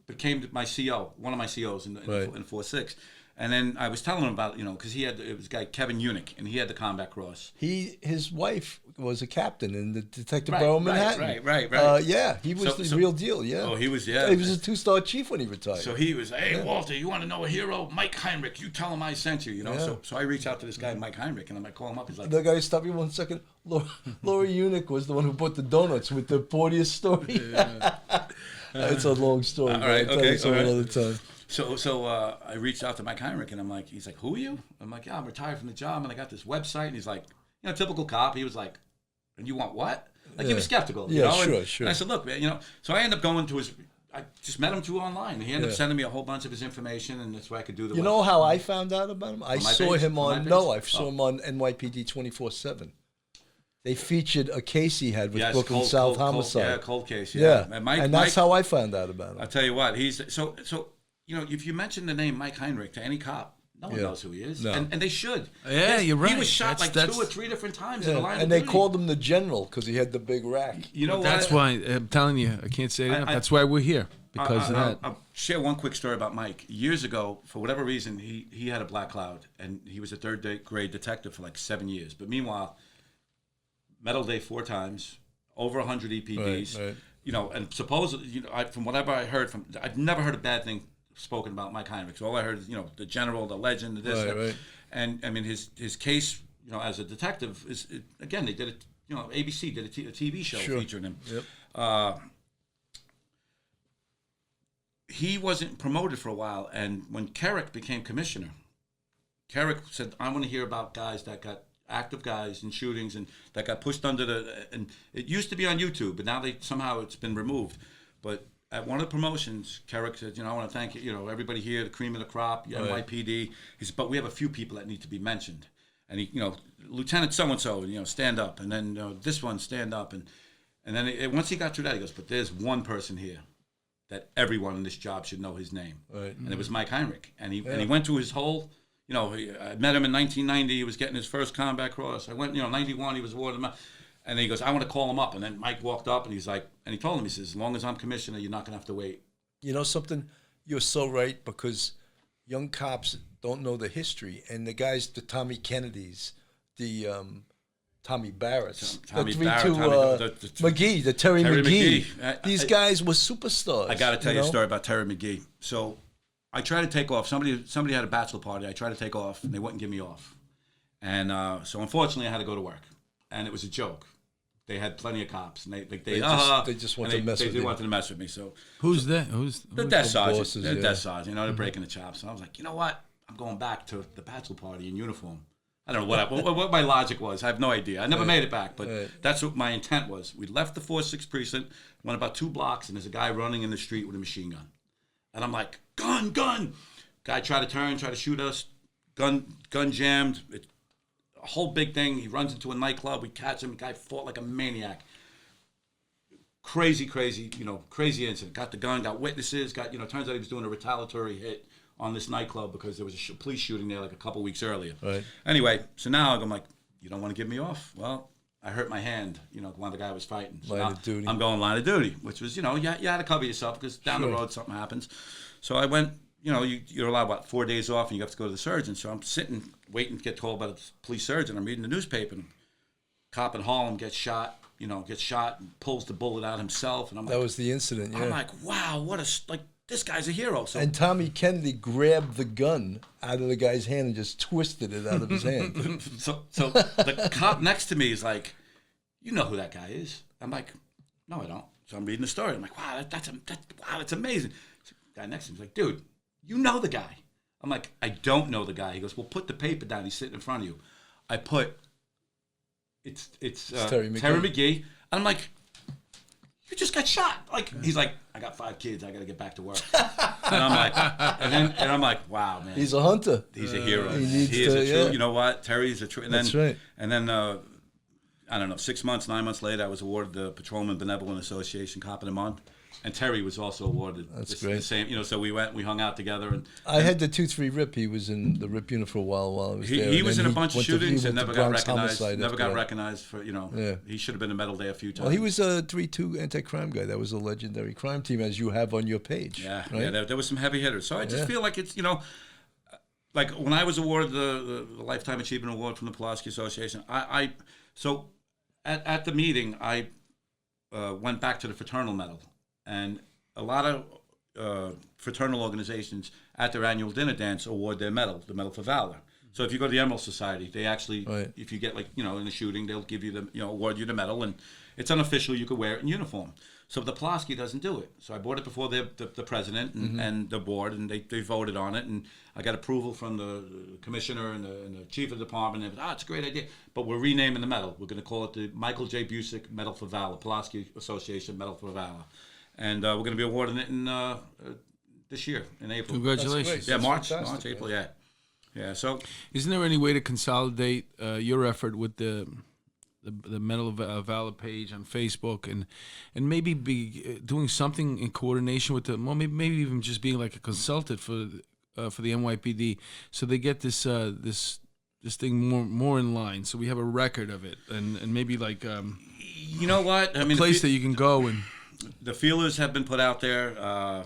became my CO, one of my COs in 4-6. And then I was telling him about, because it was a guy, Kevin Unick, and he had the Combat Cross. his wife was a captain in the Detective Bureau of Manhattan. Right. Yeah, he was the real deal. Yeah. Oh, he was. He was a 2-star chief when he retired. So he was, hey, Walter, you want to know a hero? Mike Heinrich. You tell him I sent you, Yeah. So I reach out to this guy, Mike Heinrich, and I'm like, call him up. He's like, The guy, stop you 1 second. Laura Unick was the one who bought the donuts with the Porteous story. It's a long story. All right, I'll tell you okay, some all right. another time. So I reached out to Mike Heinrich, and he's like, who are you? I'm like, yeah, I'm retired from the job, and I got this website. And he's like, typical cop. He was like, and you want what? Like, he was skeptical. Yeah, And sure. I said, look, man, so I ended up going to I just met him through online. He ended up sending me a whole bunch of his information, and that's where I could do the You know how I found out about him? I saw page? him On on, my no, I page? saw him on NYPD 24/7. They featured a case he had with Yes, Brooklyn South homicide. cold case. Yeah, And, Mike, and that's how I found out about I'll him. tell you what, he's so if you mention the name Mike Heinrich to any cop, no one knows who he is, No. and they should. Yeah, you're right. He was shot That's- 2 or 3 different times in the line. And of they duty. called him the general because he had the big rack. You know That's what? why I'm telling you, I can't say it enough. I- That's why we're here, because of that. I'll share one quick story about Mike. Years ago, for whatever reason, he had a black cloud, and he was a third-grade detective for like 7 years. But meanwhile, medal day 4 times, over 100 EPDs. Right. And supposedly, from whatever I heard I've never heard a bad thing spoken about Mike Heinrich. So all I heard is, the general, the legend, this, Right, that. right. And I mean, his case, as a detective is again, they did it. ABC did a TV show featuring him. Yep. He wasn't promoted for a while, and when Carrick became commissioner, Carrick said, "I want to hear about guys that got active guys in shootings and that got pushed under the. And it used to be on YouTube, but now somehow it's been removed. But at one of the promotions, Carrick said, I want to thank everybody here, the cream of the crop, NYPD. He said, but we have a few people that need to be mentioned. And he, Lieutenant so-and-so, stand up. And then this one, stand up. And then once he got through that, he goes, but there's one person here that everyone in this job should know his name. Right. And it was Mike Heinrich. And he went through his whole, I met him in 1990. He was getting his first combat cross. I went, 91, he was awarded. And then he goes, I want to call him up. And then Mike walked up and he's like, and he told him, he says, as long as I'm commissioner, you're not going to have to wait. You know something? You're so right, because young cops don't know the history. And the guys, the Tommy Kennedys, the Tommy Barretts, Tommy Barrett, McGee, the Terry McGee. These guys were superstars. I got to tell you a story about Terry McGee. So I tried to take off. Somebody had a bachelor party. I tried to take off, and they wouldn't give me off. And so unfortunately, I had to go to work. And it was a joke. They had plenty of cops, and they just wanted to mess with you. They wanted to mess with me. So who's that? Who's the desk sergeant? The desk sergeant. They're breaking the chops. And I was like, you know what? I'm going back to the bachelor party in uniform. I don't know what my logic was. I have no idea. I never made it back, but that's what my intent was. We left the 4-6 precinct, went about 2 blocks, and there's a guy running in the street with a machine gun. And I'm like, gun! Guy tried to shoot us. Gun jammed. A whole big thing. He runs into a nightclub. We catch him. The guy fought like a maniac. Crazy incident. Got the gun, got witnesses, turns out he was doing a retaliatory hit on this nightclub because there was a police shooting there like a couple weeks earlier. Right. Anyway, so now I'm like, you don't want to give me off? Well, I hurt my hand, while the guy was fighting. So line of duty. I'm going line of duty, which was, you had to cover yourself because down the road something happens. So I went, you're allowed, 4 days off and you have to go to the surgeon. So I'm sitting, waiting to get told by the police surgeon. I'm reading the newspaper. And cop in Harlem gets shot and pulls the bullet out himself. And I'm like, that was the incident, yeah. I'm like, wow, this guy's a hero. So, and Tommy Kennedy grabbed the gun out of the guy's hand and just twisted it out of his hand. So the cop next to me is like, you know who that guy is? I'm like, no, I don't. So I'm reading the story. I'm like, wow, that's amazing. So the guy next to me is like, dude, you know the guy. I'm like, I don't know the guy. He goes, well, put the paper down. He's sitting in front of you. I put, it's Terry McGee. And I'm like, you just got shot. He's like, I got 5 kids. I got to get back to work. And I'm like, and I'm like, wow, man. He's a hunter. He's a hero. He is a true. You know what? Terry's a true. That's right. And then I don't know, 9 months later, I was awarded the Patrolman Benevolent Association Cop of the Month. And Terry was also awarded. That's great. The same, so we hung out together. And I had the 2-3 Rip. He was in the Rip unit for a while I was there. He was in a bunch of shootings and never got recognized for, he should have been in medal day a few times. Well, he was a 3-2 anti-crime guy. That was a legendary crime team, as you have on your page. Yeah, right? There was some heavy hitters. So I just feel like it's, like when I was awarded the Lifetime Achievement Award from the Pulaski Association, so at the meeting, I went back to the fraternal medal. And a lot of fraternal organizations at their annual dinner dance award their medal, the Medal for Valor. So if you go to the Emerald Society, they actually, if you get in a shooting, they'll give you award you the medal, and it's unofficial. You could wear it in uniform. So the Pulaski doesn't do it. So I brought it before the president and the board, and they voted on it, and I got approval from the commissioner and the chief of the department. And it's a great idea, but we're renaming the medal. We're going to call it the Michael J. Busick Medal for Valor, Pulaski Association Medal for Valor. And we're going to be awarding it in this year in April. Congratulations! Yeah, March, April. Yeah. So, isn't there any way to consolidate your effort with the Medal of Valor page on Facebook and maybe be doing something in coordination with maybe even just being like a consultant for the NYPD, so they get this thing more in line, so we have a record of it, and maybe like you know what I mean, a place that you can go and. The feelers have been put out there. I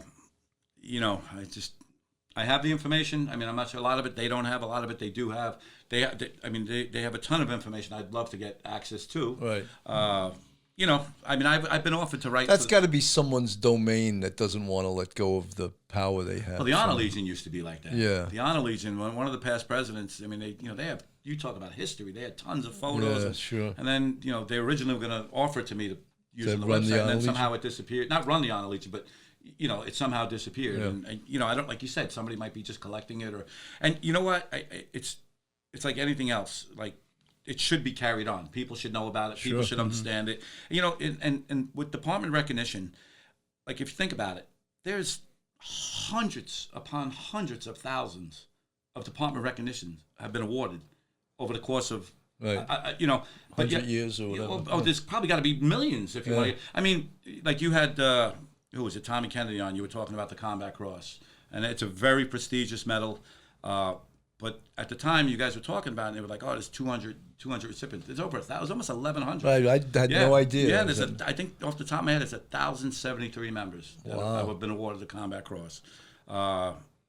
have the information. I mean, I'm not sure a lot of it they don't have. A lot of it they do have. They have a ton of information I'd love to get access to. Right. I've been offered to write. That's got to be someone's domain that doesn't want to let go of the power they have. Well, the Honor Legion used to be like that. Yeah. The Honor Legion, one of the past presidents. I mean, they have. You talk about history. They had tons of photos. Yeah, sure. And then they originally were going to offer it to me to using the website, and then somehow it disappeared. Not run the Honor Legion, but it somehow disappeared. Yeah. And I don't, like you said, somebody might be just collecting it, and you know what? It's like anything else. Like it should be carried on. People should know about it. People should understand it. You know, and with department recognition, like if you think about it, there's hundreds upon hundreds of thousands of department recognitions have been awarded over the course of, you know, 100 years or whatever. Oh, there's probably got to be millions if you want to. I mean, like you had, who was it, Tommy Kennedy on, you were talking about the Combat Cross. And it's a very prestigious medal. But at the time you guys were talking about it, they were like, oh, there's 200 recipients. There's over 1,000, almost 1,100. Right, I had no idea. Yeah, I think off the top of my head, it's 1,073 members that have been awarded the Combat Cross.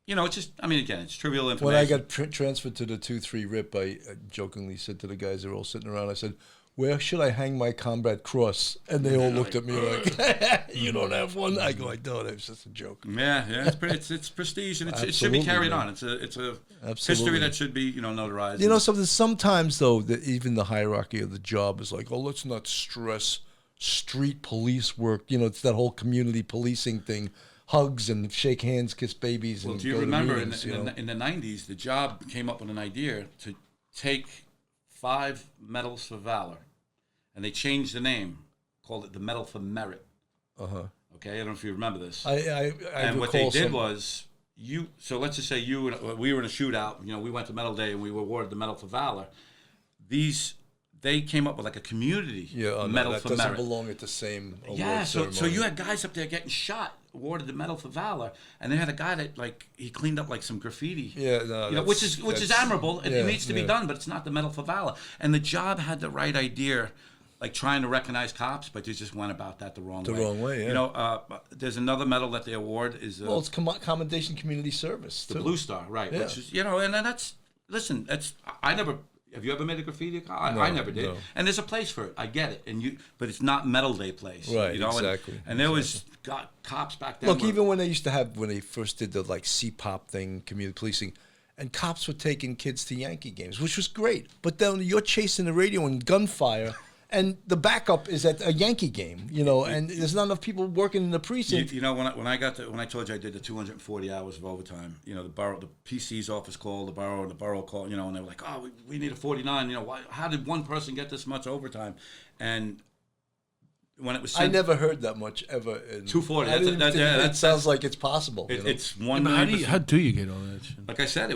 You know, it's just, I mean, again, it's trivial information. When I got transferred to the 2-3 RIP, I jokingly said to the guys that were all sitting around, I said, where should I hang my Combat Cross? And they all looked at me like, you don't have one? I go, I don't. It was just a joke. Yeah, it's prestige, and it should be carried on. It's a history that should be, you know, notarized. You know, sometimes, though, even the hierarchy of the job is like, oh, let's not stress street police work. You know, it's that whole community policing thing. Hugs and shake hands, kiss babies. Well, and do you go to remember meetings, in the 90s, the job came up with an idea to take 5 medals for valor, and they changed the name, called it the Medal for Merit. Okay, I don't know if you remember this. And what they did was, so let's just say we were in a shootout, you know, we went to Medal Day and we were awarded the Medal for Valor. They came up with like a community medal for merit. That doesn't belong at the same award ceremony. So you had guys up there getting shot, awarded the Medal for Valor, and they had a guy that like he cleaned up like some graffiti. Which is admirable. It needs to be done, but it's not the Medal for Valor. And the job had the right idea, like trying to recognize cops, but they just went about that the wrong way. The wrong way, yeah. You know, there's another medal that they award is it's Commendation Community Service. The too. Blue Star, right? Yeah. Which is, you know, and that's I never. Have you ever made a graffiti? I never did. No. And there's a place for it. I get it. But it's not Medal Day place. Right, you know? exactly. And there was cops back then. Look, even when they first did the like C-pop thing, community policing, and cops were taking kids to Yankee games, which was great. But then you're chasing the radio and gunfire, and the backup is at a Yankee game, you know, and there's not enough people working in the precinct. You know, when I told you I did the 240 hours of overtime, you know, the PC's office called, the borough called, you know, and they were like, oh, we need a 49, you know, how did one person get this much overtime? And when it was I never heard that much ever. 240. That sounds like it's possible. It's one. How do you get all that shit? Like I said,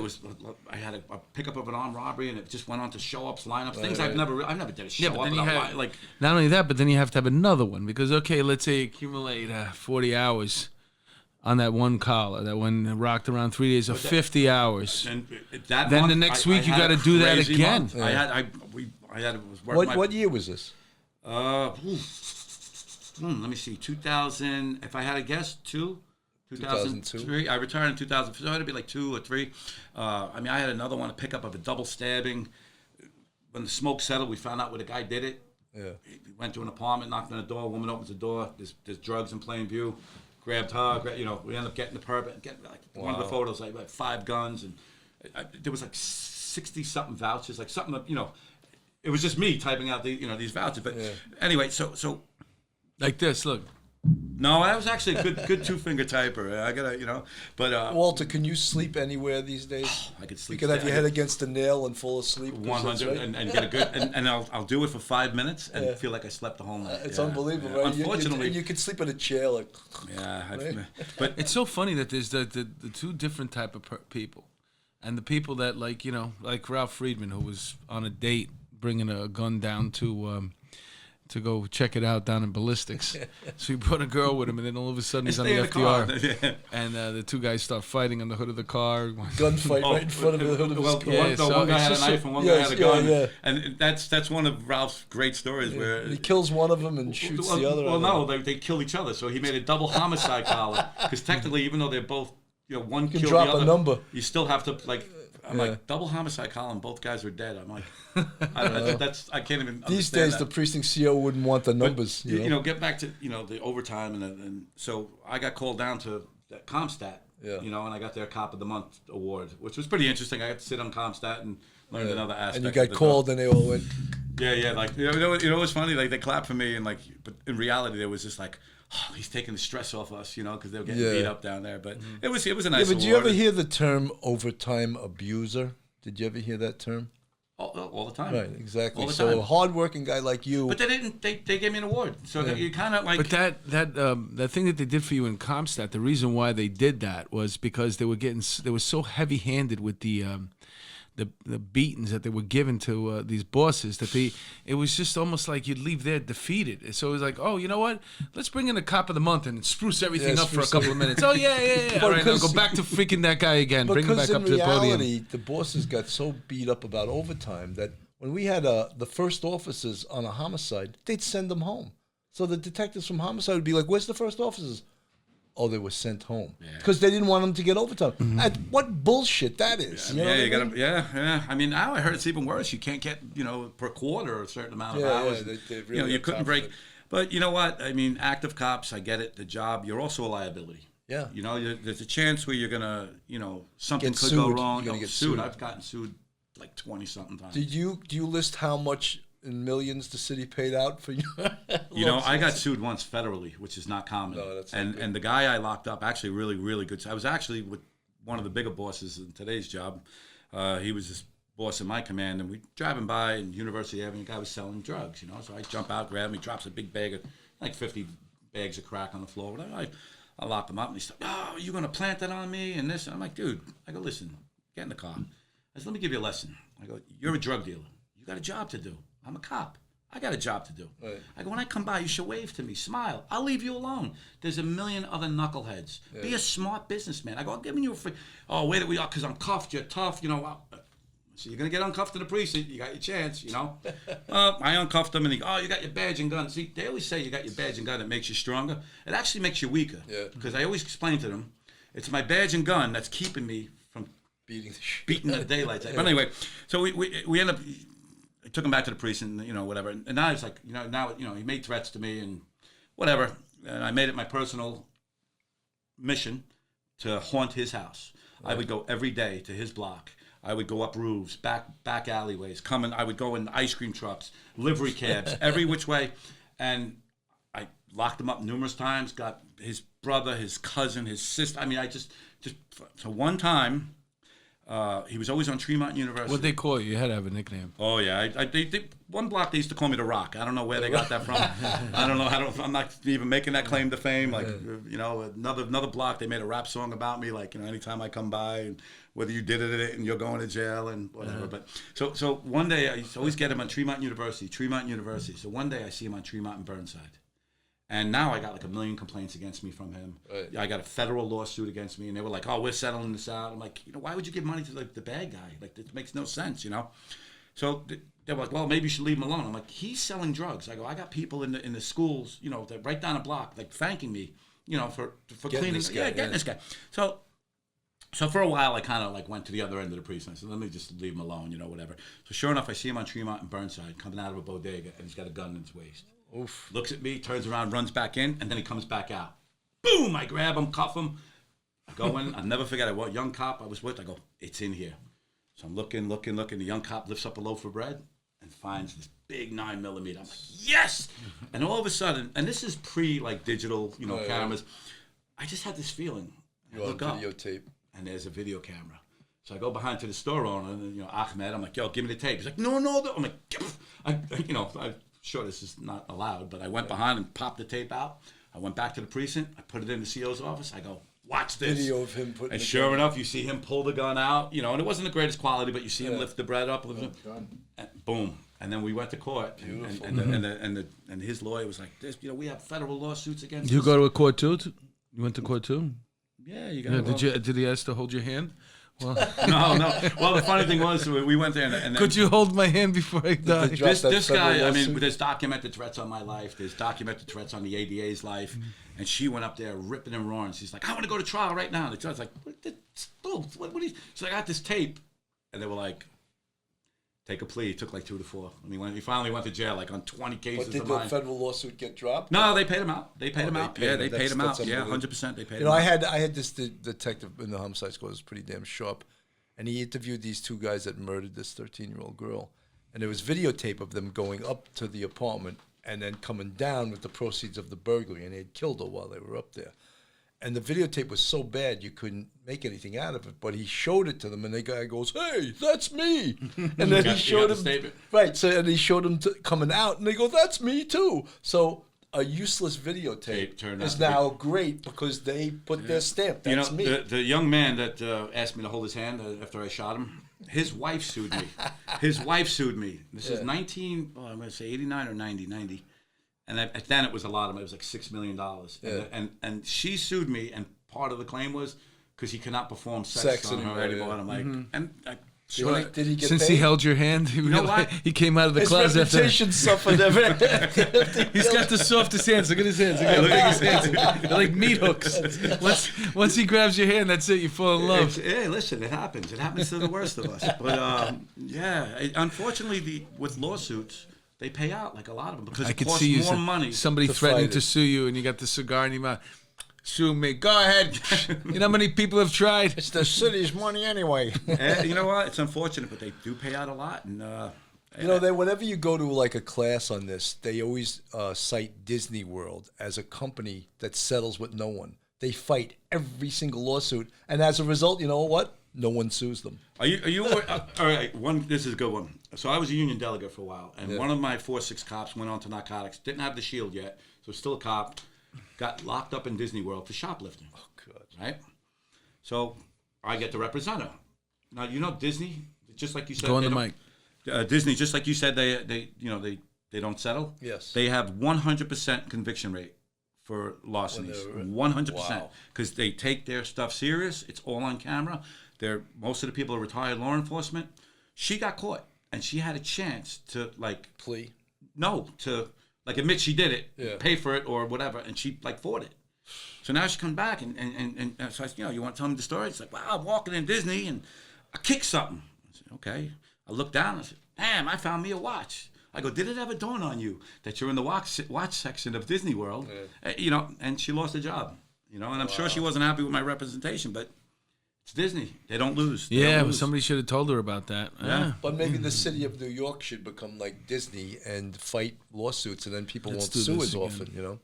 I had a pickup of an armed robbery, and it just went on to show ups, lineups, things I've never did a show up. Not only that, but then you have to have another one because let's say you accumulate 40 hours on that one collar, that one rocked around 3 days of 50 hours. And then the next week you got to do that again. What year was this? Let me see. 2000. If I had a guess, 2003. I retired in 2000. So it'd be like 2 or 3. I mean, I had another one, a pickup of a double stabbing. When the smoke settled, we found out where the guy did it. Yeah. He went to an apartment, knocked on the door. A woman opens the door. There's drugs in plain view. Grabbed her. You know, we ended up getting the permit. One of the photos, like 5 guns, and there was like 60 something vouchers, like something that, you know. It was just me typing out these vouchers. But anyway, so. Like this, look. No, I was actually a good 2-finger typer. I gotta, but Walter, can you sleep anywhere these days? I could sleep. You can have your head against a nail and fall asleep. 100 right? and get a good, and I'll do it for 5 minutes and feel like I slept the whole night. It's unbelievable, right? Unfortunately, you could sleep in a chair, like. Yeah, but it's so funny that there's the two different type of people, and the people that like Ralph Friedman, who was on a date bringing a gun down to go check it out down in ballistics. So he brought a girl with him, and then all of a sudden he's on the FDR. And the two guys start fighting on the hood of the car. Gunfight right in front of the hood of his car. One guy had a knife and one guy had a gun. Yeah. And that's one of Ralph's great stories where... He kills one of them and shoots the other. Well, no, they kill each other. So he made a double homicide collar. Because technically, even though they're both, one killed the other... You can drop a number. You still have to, I'm like, double homicide column, both guys were dead. I'm like, I can't even These days, the precinct CO wouldn't want the numbers. But, get back to, the overtime. And so I got called down to that Comstat, and I got their Cop of the Month award, which was pretty interesting. I got to sit on Comstat and learn another aspect. And you got called and they all went. Yeah. Like, what's funny? Like, they clapped for me, and but in reality, there was just like, oh, he's taking the stress off us, because they were getting beat up down there. But it was a nice award. Did you ever hear the term overtime abuser? Did you ever hear that term? all the time. Right, exactly. All the So time. a hardworking guy like you. But they didn't. They gave me an award. So that you kind of like. But that thing that they did for you in Comstat, the reason why they did that was because they were so heavy-handed with the beatings that they were given to these bosses that it was just almost like you'd leave there defeated. So it was like, oh, you know what? Let's bring in a cop of the month and spruce everything up for a couple of minutes. Oh yeah. All right, now go back to freaking that guy again. Bring him back up to the podium. Because in reality, the bosses got so beat up about overtime that when we had the first officers on a homicide, they'd send them home. So the detectives from homicide would be like, "Where's the first officers?" Oh, they were sent home because they didn't want them to get overtime. What bullshit that is! You know you what I mean? gotta. Yeah. I mean, now I heard it's even worse. You can't get per quarter a certain amount of hours. They really you got couldn't tough break. with it. But you know what? I mean, active cops. I get it. The job. You're also a liability. Yeah. There's a chance where you're gonna, something Get could sued. go wrong. You're gonna get sued. sued. I've gotten sued like 20-something times. Do you list how much in millions the city paid out for you? I got sued once federally, which is not common. No, that's not and the guy I locked up, actually really, really good. I was actually with one of the bigger bosses in today's job. He was this boss in my command, and we driving by in University Avenue. The guy was selling drugs, So I jump out, grab him. He drops a big bag of, like 50 bags of crack on the floor. I locked him up, and he's like, "Oh, you gonna plant that on me?" And this, and I'm like, "Dude," I go, "Listen, get in the car." I said, "Let me give you a lesson." I go, "You're a drug dealer. You got a job to do. I'm a cop. I got a job to do." Right. I go, "When I come by, you should wave to me, smile. I'll leave you alone. There's a million other knuckleheads. Yeah. Be a smart businessman." I go, "I'm giving you a free." "Oh, wait, we are because I'm cuffed. You're tough, So you're gonna get uncuffed in the precinct. You got your chance, I uncuffed him, and he, "Oh, you got your badge and gun." See, they always say you got your badge and gun. It makes you stronger. It actually makes you weaker. Yeah. Because I always explain to them, it's my badge and gun that's keeping me from beating the daylights. But anyway, so we end up. I took him back to the precinct, whatever. And now it's like, he made threats to me and whatever. And I made it my personal mission to haunt his house. Right. I would go every day to his block. I would go up roofs, back alleyways, I would go in ice cream trucks, livery cabs, every which way. And I locked him up numerous times, got his brother, his cousin, his sister. I mean, so one time, he was always on Tremont University. What'd they call you? You had to have a nickname. Oh yeah, one block they used to call me the Rock. I don't know where they got that from. I don't know. I'm not even making that claim to fame. Like another block they made a rap song about me. Like anytime I come by and whether you did it and you're going to jail and whatever. But so one day I used to always get him on Tremont University. So one day I see him on Tremont and Burnside. And now I got like 1 million complaints against me from him. Right. I got a federal lawsuit against me, and they were like, "Oh, we're settling this out." I'm like, why would you give money to the bad guy? Like, this makes no sense, So they were like, "Well, maybe you should leave him alone." I'm like, "He's selling drugs." I go, "I got people in the schools, that right down the block, like thanking me, for cleaning this guy. Getting this guy." So for a while, I kind of like went to the other end of the precinct. I said, "Let me just leave him alone, whatever." So sure enough, I see him on Tremont and Burnside coming out of a bodega, and he's got a gun in his waist. Oof. Looks at me, turns around, runs back in, and then he comes back out. Boom! I grab him, cuff him. I go in. I'll never forget it. What young cop I was with, I go, "It's in here." So I'm looking. The young cop lifts up a loaf of bread and finds this big 9mm. I'm like, "Yes!" And all of a sudden, and this is digital, cameras. I just had this feeling. You're on videotape. And there's a video camera. So I go behind to the store owner, and, Ahmed. I'm like, "Yo, give me the tape." He's like, "No." I'm like, I'm sure this is not allowed, but I went behind and popped the tape out. I went back to the precinct. I put it in the CO's office. I go, "Watch this." Video of him putting. And sure enough, you see him pull the gun out. And it wasn't the greatest quality, but you see him lift the bread up. And boom. And then we went to court. Beautiful. And his lawyer was like, "This, we have federal lawsuits against us." You go to a court too? You went to court too? Yeah, you got. Did he ask to hold your hand? Well, no. Well, the funny thing was, we went there, and then, could you hold my hand before I die? This guy, I mean, there's documented threats on my life. There's documented threats on the ADA's life, and she went up there ripping and roaring. She's like, "I want to go to trial right now." And the judge's like, "What are you?" So I got this tape, and they were like, "Take a plea." He took like 2 to 4. I mean, he finally went to jail like on 20 cases. But did the federal lawsuit get dropped? No, they paid him out. They paid him out. Yeah, they paid him out. Yeah, 100%. They paid him out. I had this detective in the homicide squad. Was pretty damn sharp. And he interviewed these 2 guys that murdered this 13-year-old girl. And there was videotape of them going up to the apartment and then coming down with the proceeds of the burglary. And they had killed her while they were up there. and the videotape was so bad you couldn't make anything out of it. But he showed it to them, and the guy goes, "Hey, that's me!" And then he showed him right. So and he showed him coming out, and they go, "That's me too." So a useless videotape is now great because they put their stamp. That's me. The young man that asked me to hold his hand after I shot him, his wife sued me. His wife sued me. This is I'm going to say 89 or 90. And then it was a lot of money. It was like $6 million. And she sued me, and part of the claim was because he cannot perform sex on her anymore. And I'm like, and sure. Did he get Since paid? he held your hand, he, he came out of the His closet. reputation suffered. He's got the softest hands. Look at his hands. Look at his hands. They're like meat hooks. Once he grabs your hand, that's it. You fall in love. Hey, listen, it happens. It happens to the worst of us. But unfortunately, with lawsuits, they pay out like a lot of them because it costs more money. Somebody threatening to sue you, and you got the cigar in your mouth. Sue me. Go ahead. You know how many people have tried? It's the city's money anyway. You know what? It's unfortunate, but they do pay out a lot. And whenever you go to like a class on this, they always cite Disney World as a company that settles with no one. They fight every single lawsuit, and as a result, you know what? No one sues them. Are you all right? This is a good one. So I was a union delegate for a while, and one of my 4-6 cops went on to narcotics. Didn't have the shield yet, so still a cop. Got locked up in Disney World for shoplifting. Oh, good. Right? So I get to represent her. Now, you know Disney, just like you said. Go on the mic. Disney, just like you said, they don't settle. Yes. They have 100% conviction rate for larcenies. 100%. Because they take their stuff serious. It's all on camera. Most of the people are retired law enforcement. She got caught, and she had a chance to plea. No, to admit she did it, pay for it or whatever, and she fought it. So now she comes back and so I said, you want to tell me the story? It's like, I'm walking in Disney and I kicked something. I said, okay. I looked down and I said, damn, I found me a watch. I go, did it ever dawn on you that you're in the watch section of Disney World? And she lost her job. And I'm sure she wasn't happy with my representation, but it's Disney. They don't lose. Somebody should have told her about that. Yeah. But maybe the city of New York should become like Disney and fight lawsuits, and then people won't sue as often,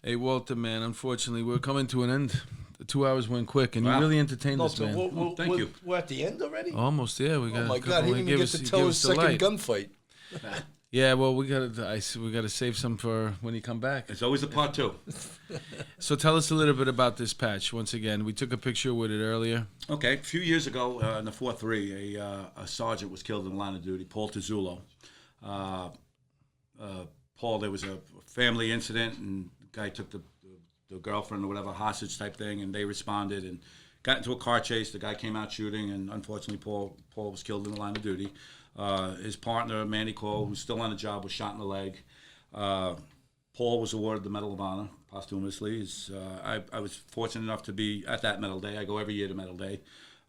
Hey, Walter, man, unfortunately, we're coming to an end. The 2 hours went quick, and you really entertained us, man. Thank you. We're at the end already? Almost, yeah. We got. Oh, my God. He didn't even get to tell his second gunfight. Yeah, well, we got to save some for when you come back. It's always a part 2. So tell us a little bit about this patch. Once again, we took a picture with it earlier. Okay, a few years ago in the 4-3, a sergeant was killed in the line of duty, Paul Tizzulo. Paul, there was a family incident, and the guy took the girlfriend or whatever, hostage type thing, and they responded and got into a car chase. The guy came out shooting, and unfortunately Paul was killed in the line of duty. His partner, Manny Cole, who's still on the job, was shot in the leg. Paul was awarded the Medal of Honor posthumously. I was fortunate enough to be at that Medal Day. I go every year to Medal Day.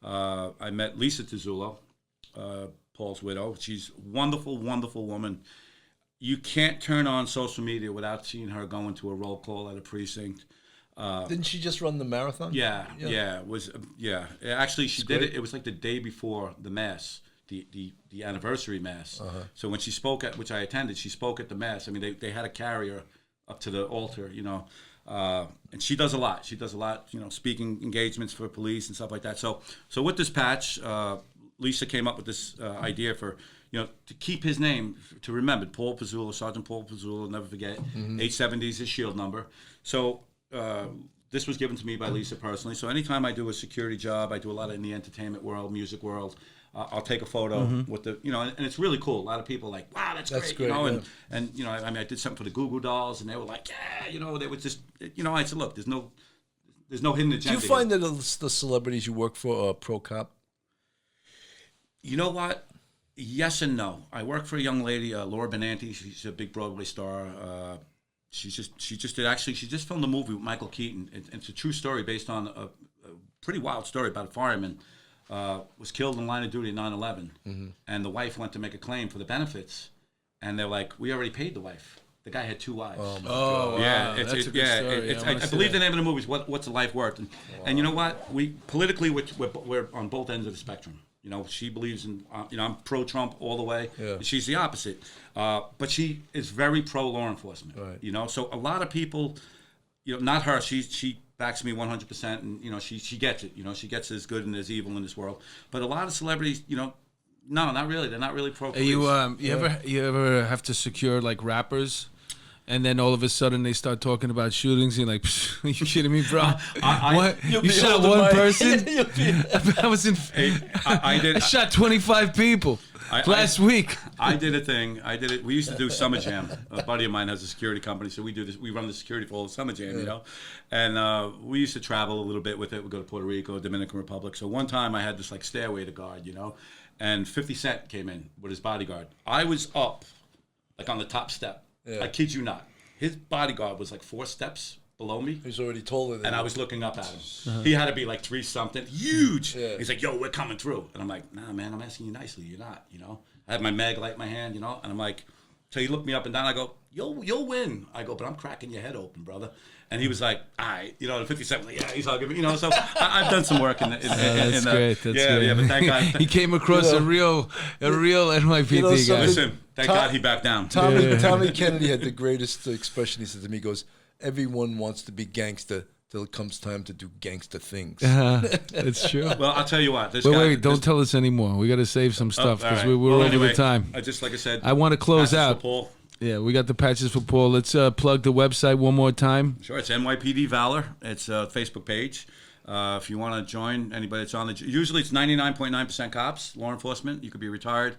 I met Lisa Tizzulo, Paul's widow. She's a wonderful, wonderful woman. You can't turn on social media without seeing her going to a roll call at a precinct. Didn't she just run the marathon? Yeah. Actually, she did it. It was like the day before the mass. The anniversary mass. So when she spoke which I attended, she spoke at the mass. I mean, they had to carry her up to the altar, and she does a lot. She does a lot, speaking engagements for police and stuff like that. So with this patch, Lisa came up with this idea for, to keep his name, to remember, Paul Pizzullo, Sergeant Paul Pizzullo, never forget. 870 is his shield number. So this was given to me by Lisa personally. So anytime I do a security job, I do a lot in the entertainment world, music world. I'll take a photo with the, and it's really cool. A lot of people are like, wow, that's great. And I did something for the Goo Goo Dolls, and they were like, yeah, they would just, I said, look, there's no hidden agenda. Do you find that the celebrities you work for are pro-cop? You know what? Yes and no. I work for a young lady, Laura Benanti. She's a big Broadway star. She just filmed a movie with Michael Keaton. It's a true story based on a pretty wild story about a fireman. Was killed in line of duty at 9/11, and the wife went to make a claim for the benefits, and they're like, "We already paid the wife." The guy had 2 wives. Oh, yeah, wow. That's a good story. I believe the name of the movie is "What's a Life Worth," and you know what? We politically we're on both ends of the spectrum. She believes in I'm pro-Trump all the way. Yeah. She's the opposite, but she is very pro law enforcement. Right. So a lot of people, not her. She backs me 100%, and she gets it. She gets there's good and there's evil in this world. But a lot of celebrities, no, not really. They're not really pro-police. You ever have to secure like rappers? And then all of a sudden they start talking about shootings. And you're like, are you kidding me, bro? What? You shot one person? I was in. I shot 25 people last week. I did a thing. We used to do Summer Jam. A buddy of mine has a security company, so we do this. We run the security for all the Summer Jam, And we used to travel a little bit with it. We go to Puerto Rico, Dominican Republic. So one time I had this like stairway to guard, and 50 Cent came in with his bodyguard. I was up, like on the top step. I kid you not. His bodyguard was like 4 steps below me. He's already taller than And you. I was looking up at him. He had to be like 3-something. Huge. Yeah. He's like, yo, we're coming through. And I'm like, nah, man, I'm asking you nicely. You're not, I have my mag light in my hand, and I'm like, so he looked me up and down. I go, you'll win. I go, but I'm cracking your head open, brother. And he was like, all right, 50 Cent, like, yeah, he's hugging me, so I've done some work in the. That's great. That's great. Yeah, but thank God. He came across a real NYPD guy. Listen, thank God he backed down. Tommy Kennedy had the greatest expression. He said to me, he goes, everyone wants to be gangster till it comes time to do gangster things. That's true. Well, I'll tell you what. Wait, don't tell us anymore. We got to save some stuff because we're over the time. Like I said, I want to close out. Yeah, we got the patches for Paul. Let's plug the website one more time. Sure, it's NYPD Valor. It's a Facebook page. If you want to join, anybody that's on usually it's 99.9% cops, law enforcement. You could be retired.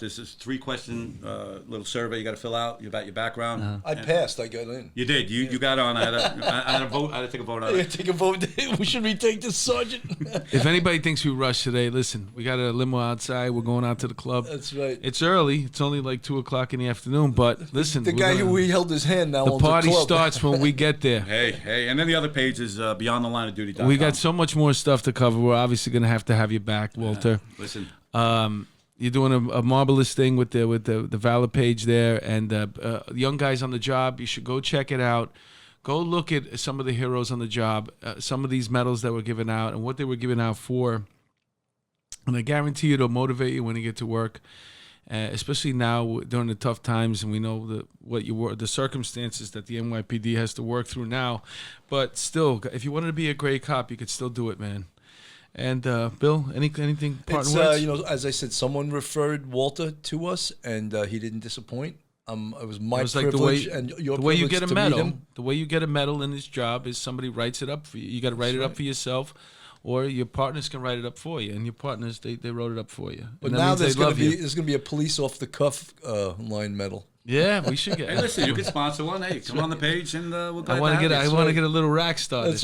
This is 3-question little survey you got to fill out about your background. I passed. I got in. You did. You got on. I had a vote. I had to take a vote on it. Take a vote. We should retake this, Sergeant. If anybody thinks we rushed today, listen. We got a limo outside. We're going out to the club. That's right. It's early. It's only like 2:00 in the afternoon. But listen, the guy who we held his hand now. The party starts when we get there. Hey, and then the other page is Beyond the Line of Duty. We got so much more stuff to cover. We're obviously going to have you back, Walter. Listen. You're doing a marvelous thing with the Valor page there, and young guys on the job. You should go check it out. Go look at some of the heroes on the job, some of these medals that were given out, and what they were given out for. And I guarantee it'll motivate you when you get to work, especially now during the tough times. And we know the circumstances that the NYPD has to work through now. But still, if you wanted to be a great cop, you could still do it, man. And Bill, anything parting words? As I said, someone referred Walter to us, and he didn't disappoint. It was my privilege and your the way you privilege get a to medal. meet him. The way you get a medal in this job is somebody writes it up for you. You got to write it up for yourself, or your partners can write it up for you. And your partners, they wrote it up for you. But now there's going to be a police off the cuff line medal. Yeah, we should get. Hey, listen, you can sponsor one. Hey, come on the page and we'll. I want to get a little rack started.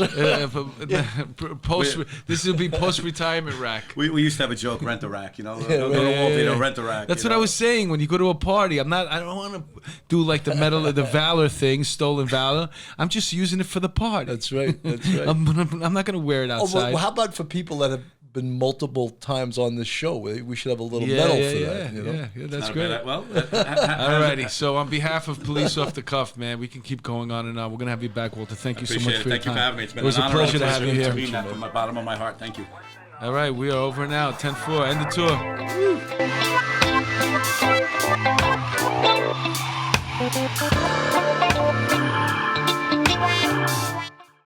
This will be post-retirement rack. We used to have a joke: rent a rack. Go to Walter, rent a rack. That's what I was saying. When you go to a party, I don't want to do like the medal of the Valor thing, stolen valor. I'm just using it for the party. That's right. I'm not going to wear it outside. Well, how about for people that have been multiple times on this show? We should have a little medal for that. Yeah, that's great. Well, alrighty. So on behalf of Police Off the Cuff, man, we can keep going on and on. We're gonna have you back, Walter. Thank you so much for your time. Thank you for having me. It's been it was an a honor pleasure to have you here. To mean that from the bottom of my heart. Thank you. All right, we are over now. 10-4. End the tour. Woo.